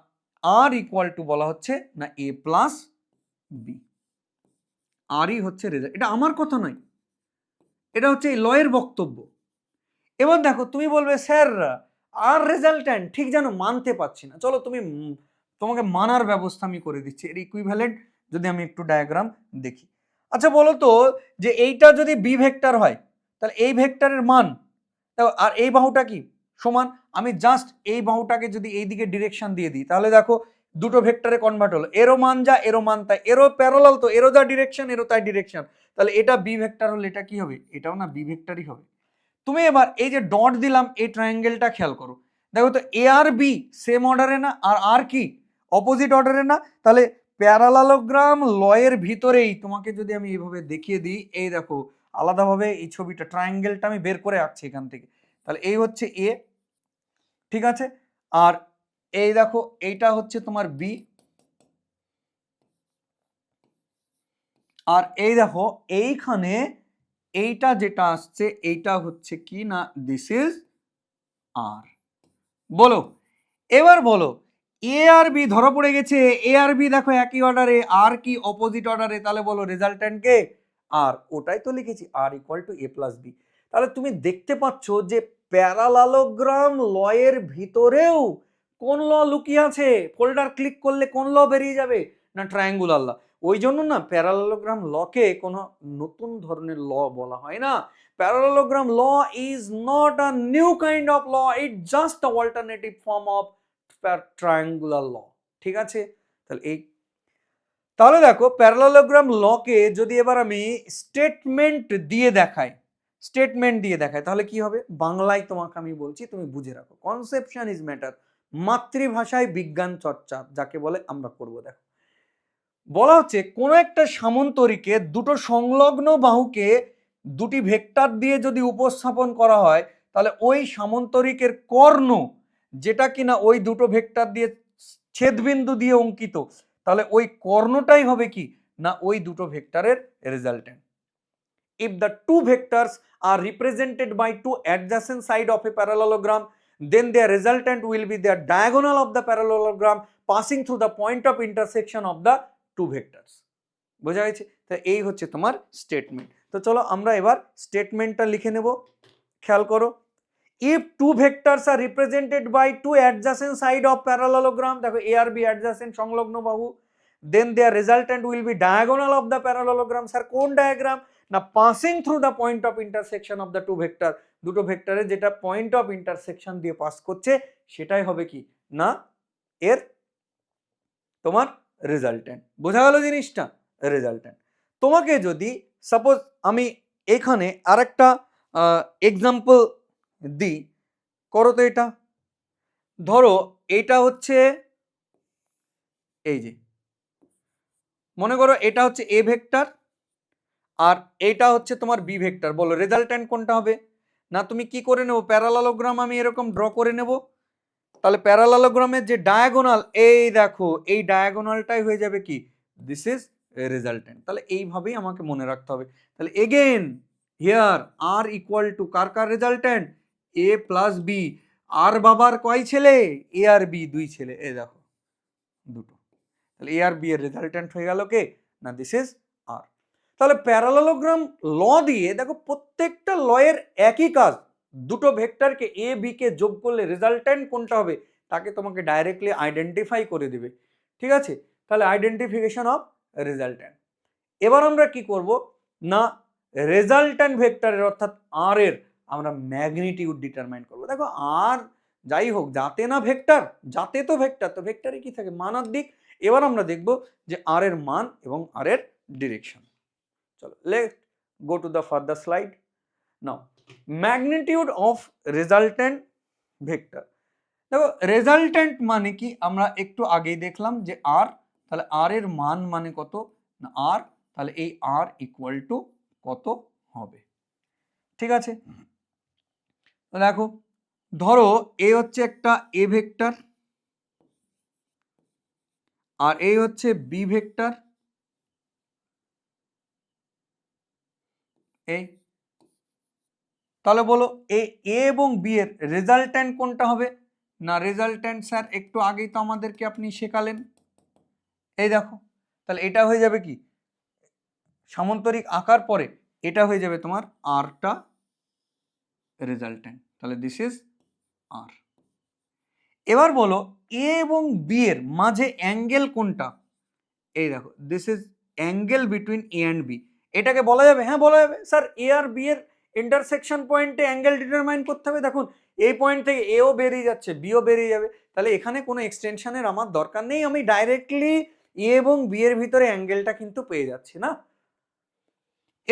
আর ইকুয়াল টু বলা হচ্ছে না এ প্লাস বি, আরই হচ্ছে রেজাল্ট। এটা আমার কথা নয়, এটা হচ্ছে এই লয়ের বক্তব্য। এবার দেখো তুমি বলবে স্যার আর রেজাল্ট্যান্ট ঠিক যেন মানতে পারছি না, চলো তোমাকে মানার ব্যবস্থা আমি করে দিচ্ছি। এর ইকুইভ্যালেন্ট যদি আমি একটু ডায়াগ্রাম দেখি। আচ্ছা বলো তো যে এইটা যদি বি ভেক্টর হয়, তাহলে এই ভেক্টরের মান দেখো, আর এই বাহুটা কি সমান, আমি জাস্ট এই বাহুটাকে যদি এই দিকে ডিরেকশন দিয়ে দিই, তাহলে দেখো দুটো ভেক্টরে কনভার্ট হলো, এরও মান যা এরও মান তাই, এরও প্যারালাল, তো এরও যা ডিরেকশন এরও তাই ডিরেকশন, তাহলে এটা বি ভেক্টর হলে এটা কি হবে? এটাও না বি ভেক্টরই হবে। তুমি এবার এই যে ডট দিলাম এই ট্রায়াঙ্গেলটা খেয়াল করো, দেখো তো এ আর বি সেম অর্ডারে না, আর আর কি অপোজিট অর্ডারে না, তাহলে প্যারালালোগ্রাম লয়ের ভিতরেই তোমাকে যদি আমি এইভাবে দেখিয়ে দিই, এই দেখো আলাদাভাবে এই ছবিটা ট্রায়াঙ্গেলটা আমি বের করে আঁকছি এখান থেকে, তাহলে এই হচ্ছে এ, ঠিক আছে, আর এই দেখো এইটা হচ্ছে তোমার বি, আর এই দেখো এইখানে এইটা যেটা আসছে এইটা হচ্ছে কি না দিস ইজ আর। বলো এবার বলো এ আর বি ধরা পড়ে গেছে, এ আর বি দেখো একই অর্ডারে, আর কি অপোজিট অর্ডারে, তাহলে বলো রেজাল্ট্যান্ট কে আর, ওটাই তো লিখেছি R equal to A plus B. তাহলে তুমি দেখতে পাচ্ছ যে প্যারালালোগ্রাম লয়ের ভিতরেও কোন ল লুকিয়ে আছে, ফোল্ডার ক্লিক করলে কোন ল বেরিয়ে যাবে না ট্রায়াঙ্গুলার ল। ওই জন্য না প্যারালালোগ্রাম লকে কোনো নতুন ধরনের ল বলা হয় না, parallelogram law is not a new kind of law, it's just a alternative form of triangular law। ঠিক আছে, তাহলে এই তাহলে দেখো প্যারালালোগ্রাম লকে যদি এবার আমি স্টেটমেন্ট দিয়ে দেখাই, তাহলে কি হবে, বাংলায় তোমাকে আমি বলছি, তুমি বুঝে রাখো। কনসেপশন ইজ ম্যাটার, মাতৃভাষায় বিজ্ঞান চর্চা যাকে বলে আমরা করব। দেখো বলা হচ্ছে কোন একটা সামন্তরিকে দুটো সংলগ্ন বাহুকে দুটি ভেক্টর দিয়ে যদি উপস্থাপন করা হয়, তাহলে ওই সামন্তরিকের কর্ণ যেটা কিনা ওই দুটো ভেক্টর দিয়ে ছেদবিন্দু দিয়ে অঙ্কিত, তাহলে ওই কর্ণটাই হবে কি না ওই দুটো ভেক্টরের resultant. If the two vectors are represented by two adjacent sides of a parallelogram, then their resultant will be the diagonal of the parallelogram passing through the point of intersection of the two vectors. বোঝা গেছে? তো এই হচ্ছে তোমার statement. তো চলো আমরা এবার স্টেটমেন্টটা লিখে নেব। খেয়াল করো, if two vectors are represented by two adjacent sides of parallelogram, দেখো a আর b adjacent সংলগ্ন বাহু, then their resultant will be diagonal of the parallelogram। Sir কোন ডায়াগ্রাম না, passing through the point of intersection of the two vector, দুটো ভেক্টরের যেটা point of intersection দিয়ে pass করছে সেটাই হবে কি না এর তোমার রেজাল্টেন্ট। বোঝা গেল জিনিসটা, রেজাল্টেন্ট। তোমাকে যদি সাপোজ আমি এখানে আরেকটা এক্সাম্পল দিই, করো তো এটা। ধরো এটা হচ্ছে এই যে, মনে করো এটা হচ্ছে এ ভেক্টর আর এটা হচ্ছে তোমার বি ভেক্টর, বলো রেজাল্টেন্ট কোনটা হবে না। তুমি কি করে নেবো, প্যারালালোগ্রাম আমি এরকম ড্র করে নেব। তাহলে প্যারালালোগ্রামের যে ডায়াগোনাল, এই দেখো এই ডায়াগোনালটাই হয়ে যাবে কি দিস ইজ রেজাল্টেন্ট। তাহলে এইভাবেই আমাকে মনে রাখতে হবে। তাহলে again here R equal to কার কার রেজাল্টেন্ট, এ প্লাস বি। আর বাবার কয় ছেলে, এ আর বি দুই ছেলে, এই দেখো দুটো। তাহলে এ আর বি এর রেজাল্টেন্ট হয়ে গেল কে না দিস ইজ আর। তাহলে প্যারালালোগ্রাম ল দিয়ে দেখো প্রত্যেকটা লয়ের একই কাজ, দুটো ভেক্টরকে এ বি কে যোগ করলে রেজাল্টেন্ট কোনটা হবে তাকে তোমাকে ডাইরেক্টলি আইডেন্টিফাই করে দেবে। ঠিক আছে, তাহলে আইডেন্টিফিকেশন অফ রেজাল্টেন্ট। এবার আমরা কি করব না রেজাল্টেন্ট ভেক্টরের অর্থাৎ আর এর আমরা ম্যাগনিটিউড ডিটারমাইন করব। দেখো আর যাই হোক যাতে না ভেক্টর, যাতে তো ভেক্টর, তো ভেক্টরে কি থাকে মানার দিক। এবার আমরা দেখব যে আর এর মান এবং আর এর ডিরেকশন। চলো let go to the further slide. Now magnitude of resultant vector. দেখো রেজাল্টেন্ট মানে কি আমরা একটু আগেই দেখলাম যে আর, তাহলে আর এর মান মানে কত না আর, তাহলে এই আর ইকুয়াল টু কত হবে। ঠিক আছে, দেখো ধরো এ হচ্ছে একটা এ ভেক্টর আর এই হচ্ছে বি ভেক্টর, এই তাহলে বলো এ এবং বি এর রেজাল্টেন্ট কোনটা হবে না, রেজাল্টেন্ট স্যার একটু আগেই তো আমাদেরকে আপনি শেখালেন, এই দেখো। তাহলে এটা হয়ে যাবে কি সামান্তরিক আকার পরে এটা হয়ে যাবে তোমার আরটা রেজাল্টেন্ট, তাহলে দিস ইজ আর। এবার বলো এ এবং বি এর মাঝে অ্যাঙ্গেল কোনটা, এই দেখো this is angle between A and B. এটাকে বলা যাবে, হ্যাঁ বলা যাবে স্যার এ আর বি এর ইন্টারসেকশন পয়েন্টে অ্যাঙ্গেল ডিটারমাইন করতে হবে। দেখুন এই পয়েন্ট থেকে এও বেরিয়ে যাচ্ছে বিও বেরিয়ে যাবে, তাহলে এখানে কোনো এক্সটেনশনের আমার দরকার নেই, আমি ডাইরেক্টলি এ এবং বি এর ভিতরে অ্যাঙ্গেলটা কিন্তু পেয়ে যাচ্ছি না।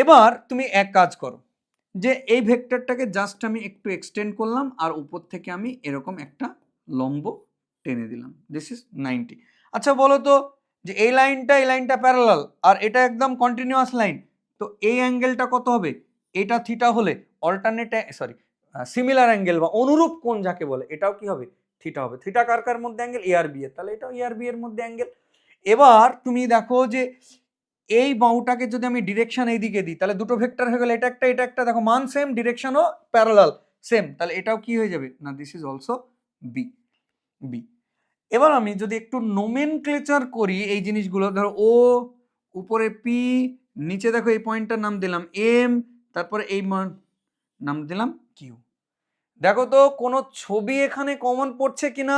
এবার তুমি এক কাজ করো যে এই ভেক্টরটাকে জাস্ট আমি একটু এক্সটেন্ড করলাম আর উপর থেকে আমি এরকম একটা লম্ব টেনে দিলাম, দিস ইজ 90। আচ্ছা বলো তো যে এই লাইনটা প্যারালাল আর এটা একদম কন্টিনিউয়াস লাইন, তো এই অ্যাঙ্গেলটা কত হবে, এটা থিটা হলে অল্টারনেট সিমিলার অ্যাঙ্গেল বা অনুরূপ কোণ যাকে বলে এটাও কি হবে থিটা হবে। থিটা কার কার মধ্যে অ্যাঙ্গেল, এ আর বি এর, তাহলে এটাও এ আর বি এর মধ্যে অ্যাঙ্গেল। এবার তুমি দেখো যে এই বাহুটাকে যদি আমি ডিরেকশন এইদিকে দিই তাহলে দুটো ভেক্টর হয়ে গেল, এটা একটা, দেখো মান সেম ডিরেকশনও প্যারালাল সেম, তাহলে এটাও কি হয়ে যাবে না this is also B B. এবার আমি যদি একটু নোমেনক্লেচার করি এই জিনিসগুলো, ধরো ও উপরে পি, নিচে দেখো এই পয়েন্টটার নাম দিলাম এম, তারপরে এই নাম দিলাম কিউ। দেখো তো কোনো ছবি এখানে কমন পড়ছে কিনা,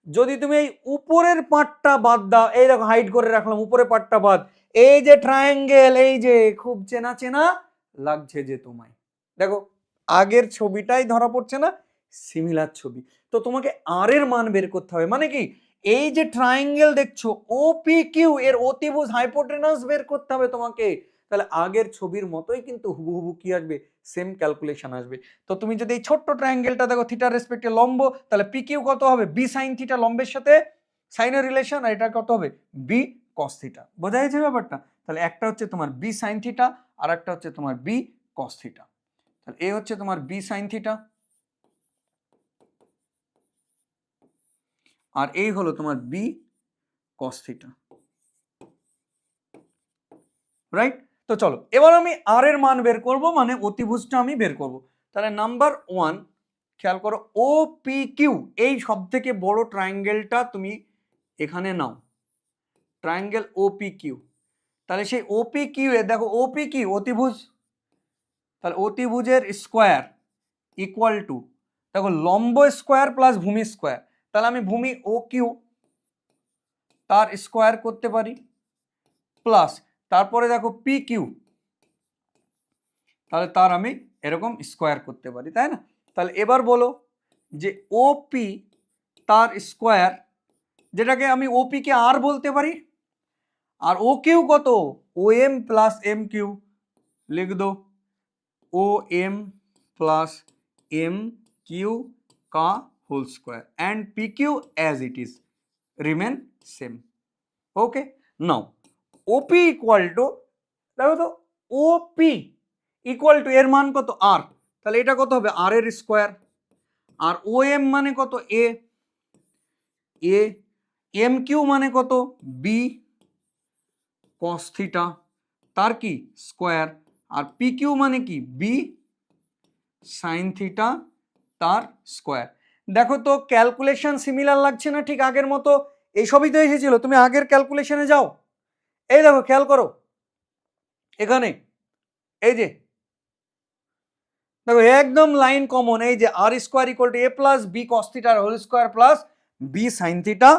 যদি তুমি এই উপরের পার্টটা বাদ দাও, এই দেখো হাইড করে রাখলাম উপরের পার্টটা বাদ, এই যে ট্রায়াঙ্গেল এই যে খুব চেনা চেনা লাগছে যে তোমায়, দেখো আগের ছবিটাই ধরা পড়ছে না, সিমিলার ছবি। তো তোমাকে আর এর মান বের করতে হবে, মানে কি এই যে ট্রায়াঙ্গেল দেখছো OPQ, এর অতিভুজ হাইপোটেনাস বের করতে হবে তোমাকে। তাহলে আগের ছবির মতোই কিন্তু হুবহু কি আসবে, সেম ক্যালকুলেশন আসবে। তো তুমি যদি এই ছোট্ট ট্রায়াঙ্গেলটা দেখো থিটার রেসপেক্টে লম্ব, তাহলে PQ কত হবে, B sin থিটা, লম্বের সাথে সাইনের রিলেশন, আর এটা কত হবে, B cos থিটা। বোঝা গেছে ব্যাপারটা? তাহলে একটা হচ্ছে তোমার B sin থিটা, আর একটা হচ্ছে তোমার B cos থিটা। তাহলে এ হচ্ছে তোমার B sin থিটা, আর এই হলো তোমার B cos থিটা, রাইট? তো চলো এবার আমি আর এর মান বের করব, মানে অতিভুজটা আমি বের করব। তাহলে নাম্বার 1 খেয়াল করো, OPQ, এই সব থেকে বড় ট্রায়াঙ্গেলটা তুমি এখানে নাও, ট্রায়াঙ্গেল OPQ। তাহলে সেই OPQ এ দেখো, OPQ অতিভুজ, তাহলে অতিভুজের স্কোয়ার ইকুয়াল টু, দেখো লম্ব স্কোয়ার প্লাস ভূমি স্কোয়ার, তাহলে আমি ভূমি OQ তার স্কোয়ার করতে পারি, প্লাস তারপরে দেখো PQ, তাহলে তার আমি এরকম স্কোয়ার করতে পারি, তাই না? তাহলে এবার বলো যে OP তার স্কোয়ার, যেটাকে আমি OP কে আর বলতে পারি, আর OQ কত, OM প্লাস MQ, লিখ দো OM প্লাস MQ का whole square and PQ as it is remain same. Okay, now OP equal to, দেখো তো OP equal to এর মান কত, আর, তাহলে এটা কত হবে, আর এর স্কোয়ার, আর OM মানে কত, এ, MQ মানে কত, B cos থিটা, তার কি স্কোয়ার, আর PQ মানে কি, B sin থিটা তার স্কোয়ার। দেখো তো ক্যালকুলেশন সিমিলার লাগছে না ঠিক আগের মতো? এইসবই তো এসেছিল, তুমি আগের ক্যালকুলেশনে যাও, এই দেখো খেয়াল করো এখানে, এই যে দেখো একদম লাইন কমন, এই যে R square equal to A plus B cos থিটার whole square plus B sine theta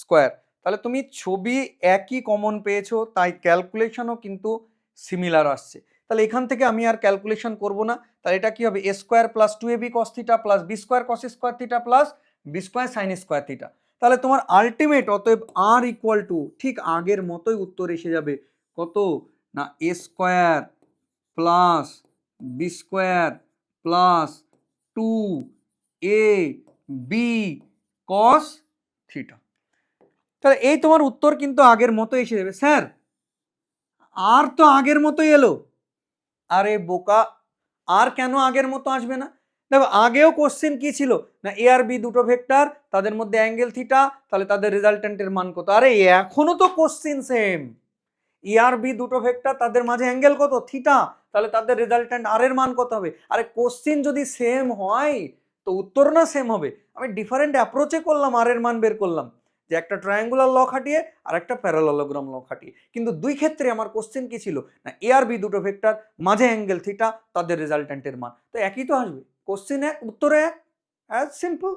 square. তাহলে তুমি ছবি একই কমন পেয়েছো, তাই ক্যালকুলেশনও কিন্তু সিমিলার আসছে। তাহলে এখান থেকে আমি আর ক্যালকুলেশন করব না, তাহলে এটা কি হবে, A square plus 2ab cos theta plus B square cos square theta plus B square sine square theta. তাহলে তোমার আলটিমেট অতএব আর ইকুয়াল টু ঠিক আগের মতোই উত্তর এসে যাবে, কত না, A square plus B square plus 2ab cos theta. তাহলে এই তোমার উত্তর কিন্তু আগের মতো এসে যাবে। স্যার আর তো আগের মতোই এলো, আরে বোকা, আর কেন আগের মতো আসবে না? দেখো আগেও কোশ্চেন কি ছিল না, এ আর বি দুটো ভেক্টর, তাদের মধ্যে অ্যাঙ্গেল থিটা, তাহলে তাদের রেজাল্টেন্টের মান কত। আরে এখনো তো কোশ্চেন সেম, ই আর বি দুটো ভেক্টর, তাদের মাঝে অ্যাঙ্গেল কত, থিটা, তাহলে তাদের রেজাল্টেন্ট আর এর মান কত হবে। আরে কোশ্চেন যদি সেম হয় তো উত্তর না সেম হবে। আমি ডিফারেন্ট অ্যাপ্রোচে করলাম, আর এর মান বের করলাম, যে একটা ট্রায়াঙ্গুলার ল খাটিয়ে আর একটা প্যারালেলোগ্রাম ল খাটিয়ে, কিন্তু দুই ক্ষেত্রে আমার কোশ্চেন কি ছিল না, এ আর বি দুটো ভেক্টর, মাঝে অ্যাঙ্গেল থিটা, তাদের রেজাল্টেন্টের মান, তো একই তো আসবে, কোশ্চেন এক উত্তর এক, অ্যাজ সিম্পল,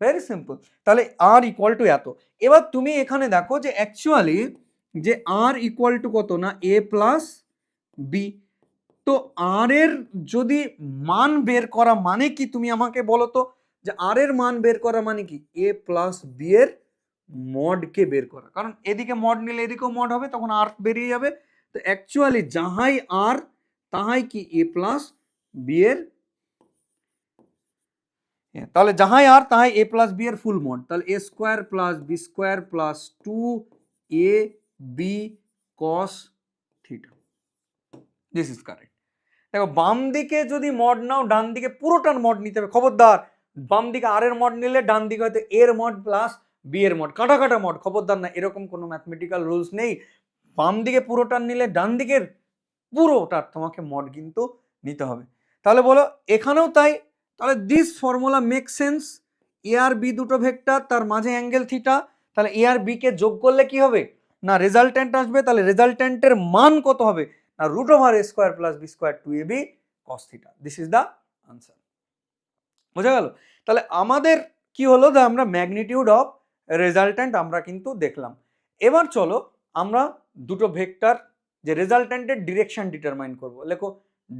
ভেরি সিম্পল। তাহলে আর ইকুয়াল টু এত। এবার তুমি এখানে দেখো যে অ্যাকচুয়ালি যে আর ইকুয়াল টু কত না, এ প্লাস বি, তো আর এর যদি মান বের করা মানে কি, তুমি আমাকে বলো তো, যে আর এর মান বের করা মানে কি, এ প্লাস বি এর মডকে বের করা, কারণ এদিকে মড নিলে এদিকেও মড হবে, তখন আর বেরিয়ে যাবে। তো অ্যাকচুয়ালি যাহাই আর তাহাই কি এ প্লাস বি এর, তাহলে যাহাই আর তাহাই এ প্লাস বি এর ফুল মড, তাহলে A square plus B square plus 2ab cos theta, this is correct. দেখো বাম দিকে যদি মড নাও, ডান দিকে পুরোটার মড নিতে হবে, খবরদার বাম দিকে আর এর মড নিলে ডান দিকে হয়তো এর মড প্লাস বি এর মড, কাটা কাটা মড, খবরদার না, এরকম কোনো ম্যাথমেটিক্যাল রুলস নেই। বাম দিকে পুরোটার নিলে ডান দিকের পুরোটার তোমাকে মড কিন্তু নিতে হবে। তাহলে বলো এখানেও তাই, তাহলে this formula make sense, A আর বি দুটো ভেক্টর, তার মাঝে অ্যাঙ্গেল থিটা, তাহলে এ আর বি কে যোগ করলে কি হবে না, রেজাল্টেন্ট আসবে, তাহলে রেজাল্টেন্টের মান কত হবে না, root over A square plus B square 2ab cos theta, this is the answer. বোঝা গেল? তাহলে আমাদের কি হলো, যে আমরা ম্যাগনিটিউড অফ রেজাল্টেন্ট আমরা কিন্তু দেখলাম। এবার চলো আমরা দুটো ভেক্টর যে রেজাল্টেন্টের ডিরেকশন ডিটারমাইন করব। লেখো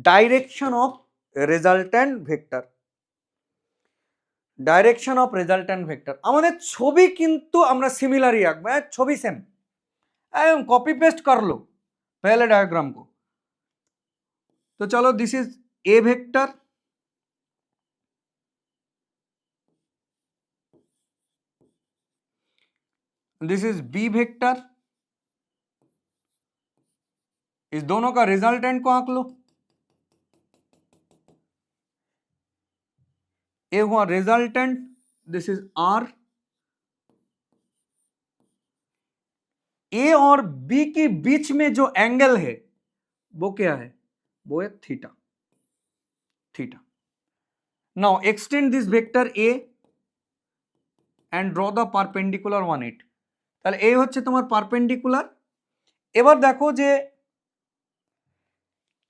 direction of resultant vector, direction of resultant vector. আমাদের ছবি কিন্তু আমরা সিমিলারই আঁকবো, ছবি সেম, कॉपी पेस्ट कर लो पहले डायग्राम को। तो चलो this is A vector, this is B vector, इस दोनों का रिजल्टेंट को आंक लो। ए हुआ resultant, this is R. A और बी के बीच में जो एंगल है वो क्या है, वो है theta, theta. Now extend this vector A and ड्र द पारपेंडिकुलर 180। তাহলে এই হচ্ছে তোমার পারপেন্ডিকুলার। এবার দেখো যে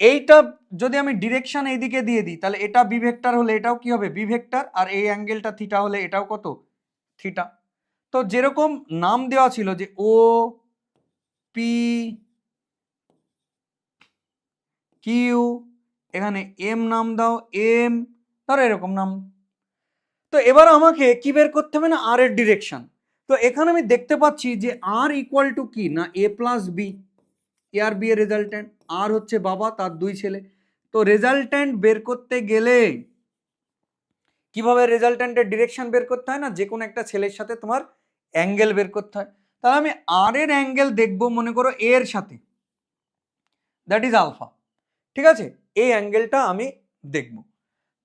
এইটা যদি আমি ডিরেকশন এইদিকে দিয়ে দিই তাহলে এটা বি ভেক্টর হলে এটাও কি হবে বি ভেক্টর, আর এই অ্যাঙ্গেলটা থিটা হলে এটাও কত থিটা। তো যেরকম নাম দেওয়া ছিল যে ও পি কিউ, এখানে এম নাম দাও এম, ধরো এরকম নাম। তো এবার আমাকে কি বের করতে হবে না আর এর ডিরেকশন। তো এখানে আমি দেখতে পাচ্ছি যে আর ইকুয়াল টু কি না এ প্লাস বি, এ আর বি এর রেজাল্টেন্ট, আর হচ্ছে বাবা তার দুই ছেলে। তো রেজাল্টেন্ট বের করতে গেলে কিভাবে রেজাল্টেন্টের ডিরেকশন বের করতে হয় না, যে কোনো একটা ছেলের সাথে তোমার অ্যাঙ্গেল বের করতে হয়। তাহলে আমি আর এর অ্যাঙ্গেল দেখবো মনে করো এ এর সাথে, দ্যাট ইজ আলফা, ঠিক আছে, এই অ্যাঙ্গেলটা আমি দেখব।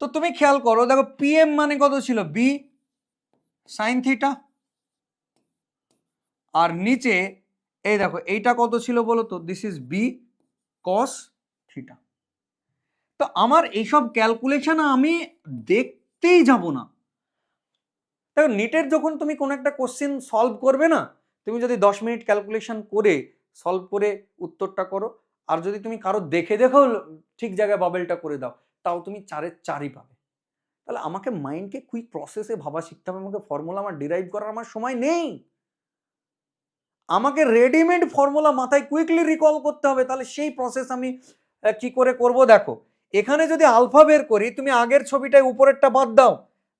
তো তুমি খেয়াল করো দেখো পিএম মানে কত ছিল বি সাইন থিটা, আর নিচে এই দেখো এইটা কত ছিল বলো তো, this is B cos theta. তো আমার এইসব ক্যালকুলেশন আমি দেখতেই যাব না। দেখো নিটের যখন তুমি কোনো একটা কোশ্চেন সলভ করবে না, তুমি যদি 10 মিনিট ক্যালকুলেশন করে সলভ করে উত্তরটা করো, আর যদি তুমি কারো দেখে দেখো ঠিক জায়গায় বাবেলটা করে দাও, তাও তুমি 4-এর 4ই পাবে। তাহলে আমাকে মাইন্ডকে কুইক প্রসেসে ভাবা শিখতে হবে, আমাকে ফর্মুলা আমার ডিরাইভ করার আমার সময় নেই, আমাকে রেডিমেড ফর্মুলা মাথায় কুইকলি রিকল করতে হবে। তাহলে সেই প্রসেস আমি কি করে করব, দেখো এখানে যদি আলফা বের করি, তুমি আগের ছবিটায় উপরেরটা বাদ দাও,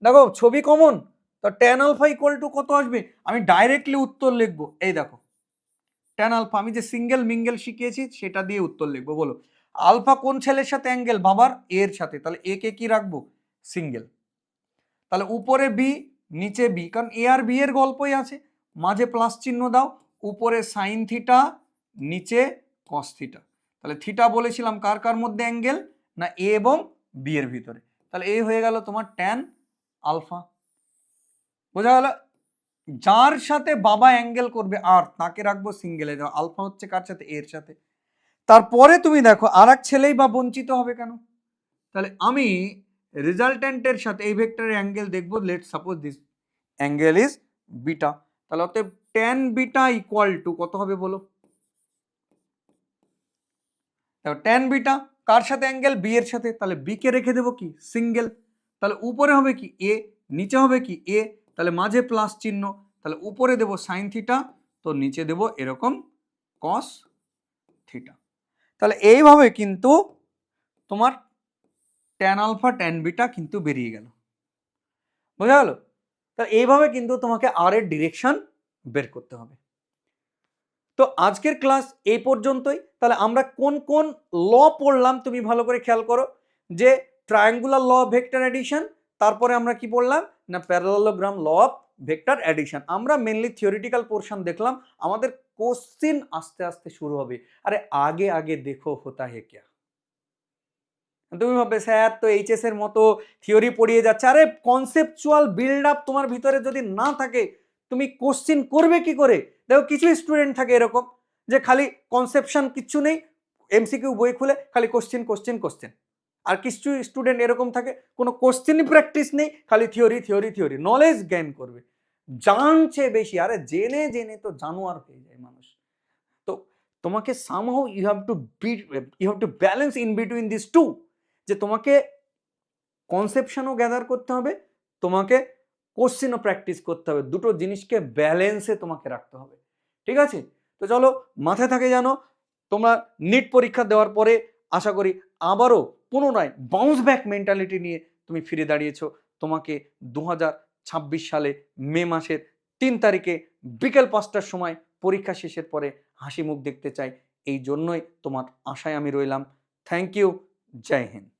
দেখো ছবি কমন, তো ট্যান আলফা ইকুয়াল টু কত আসবে, আমি ডাইরেক্টলি উত্তর লিখবো, এই দেখো ট্যান আলফা, আমি যে সিঙ্গেল মিঙ্গেল শিখিয়েছি সেটা দিয়ে উত্তর লিখবো। বলো আলফা কোন ছেলের সাথে অ্যাঙ্গেল, বাবার এর সাথে, তাহলে এ কে কি রাখবো সিঙ্গেল, তাহলে উপরে বি নিচে বি, কারণ এ আর বি এর গল্পই আছে, মাঝে প্লাস চিহ্ন দাও, উপরে সাইন থিটা নিচে কস থিটা। তাহলে থিটা বলেছিলাম কার কার মধ্যে অ্যাঙ্গেল না এ এবং বি এর ভিতরে, তাহলে এই হয়ে গেল তোমার ট্যান আলফা। বোঝা গেল, যার সাথে বাবা অ্যাঙ্গেল করবে আর তাকে রাখবো সিঙ্গেলে, আলফা হচ্ছে কার সাথে এর সাথে। তারপরে তুমি দেখো আর এক ছেলেই বা বঞ্চিত হবে কেন, তাহলে আমি রেজাল্টেন্টের সাথে এই ভেক্টরের অ্যাঙ্গেল দেখবো, late suppose this angle is beta, তাহলে অতএব ট্যান বিটা ইকুয়াল টু কত হবে বলো, ট্যান বিটা কার সাথে অ্যাঙ্গেল বি এর সাথে, তাহলে বি কে রেখে দেবো কি সিঙ্গেল, তাহলে উপরে হবে কি এ নিচে হবে কি এ, তাহলে মাঝে প্লাস চিহ্ন, তাহলে উপরে দেবো সাইন থিটা, তো নিচে দেবো এরকম কস থিটা। তাহলে এইভাবে কিন্তু তোমার ট্যান আলফা ট্যান বিটা কিন্তু বেরিয়ে গেল, বোঝা গেল। তাহলে এইভাবে কিন্তু তোমাকে আর এর ডিরেকশন বের করতে হবে। তো আজকের ক্লাস এই পর্যন্তই। তাহলে আমরা কোন কোন ল পড়লাম তুমি ভালো করে খেয়াল করো, যে triangular law of vector addition, তারপরে আমরা কি পড়লাম না parallelogram law of vector addition. আমরা মেনলি থিওরিটিক্যাল পোর্শন দেখলাম, আমাদের কোশ্চেন আস্তে আস্তে শুরু হবে। আরে আগে আগে দেখো হোতা হে ক্যা, তুমি ভাববে স্যার তো এইচএস এর মতো থিওরি পড়িয়ে যাচ্ছে, আরে কনসেপচুয়াল বিল্ড আপ তোমার ভিতরে যদি না থাকে তুমি কোশ্চেন করবে কি করে। দেখো কিছু স্টুডেন্ট থাকে এরকম যে খালি কনসেপশন কিচ্ছু নেই, এমসিকিউ বই খুলে খালি কোশ্চেন কোশ্চেন কোশ্চেন, আর কিছু স্টুডেন্ট এরকম থাকে কোনো কোশ্চেনই প্র্যাকটিস নেই, খালি theory theory theory, knowledge gain করবে, জানছে বেশি, আরে জেনে জেনে তো জানোয়ার হয়ে যায় মানুষ। তো তোমাকে somehow you have to balance in between this two, যে তোমাকে কনসেপশনও গ্যাদার করতে হবে, তোমাকে কোশ্চেনও প্র্যাকটিস করতে হবে, দুটো জিনিসকে ব্যালেন্সে তোমাকে রাখতে হবে, ঠিক আছে। তো চলো মাথায় থাকে জানো, তোমরা নিট পরীক্ষা দেওয়ার পরে আশা করি আবারও পুনরায় বাউন্স ব্যাক মেন্টালিটি নিয়ে তুমি ফিরে দাঁড়িয়েছো, তোমাকে 2026 সালে মে মাসের 3 তারিখে বিকেল 5টার সময় পরীক্ষা শেষের পরে হাসি মুখ দেখতে চাই। এই জন্যই তোমার আশায় আমি রইলাম। Thank you. জয় হিন্দ।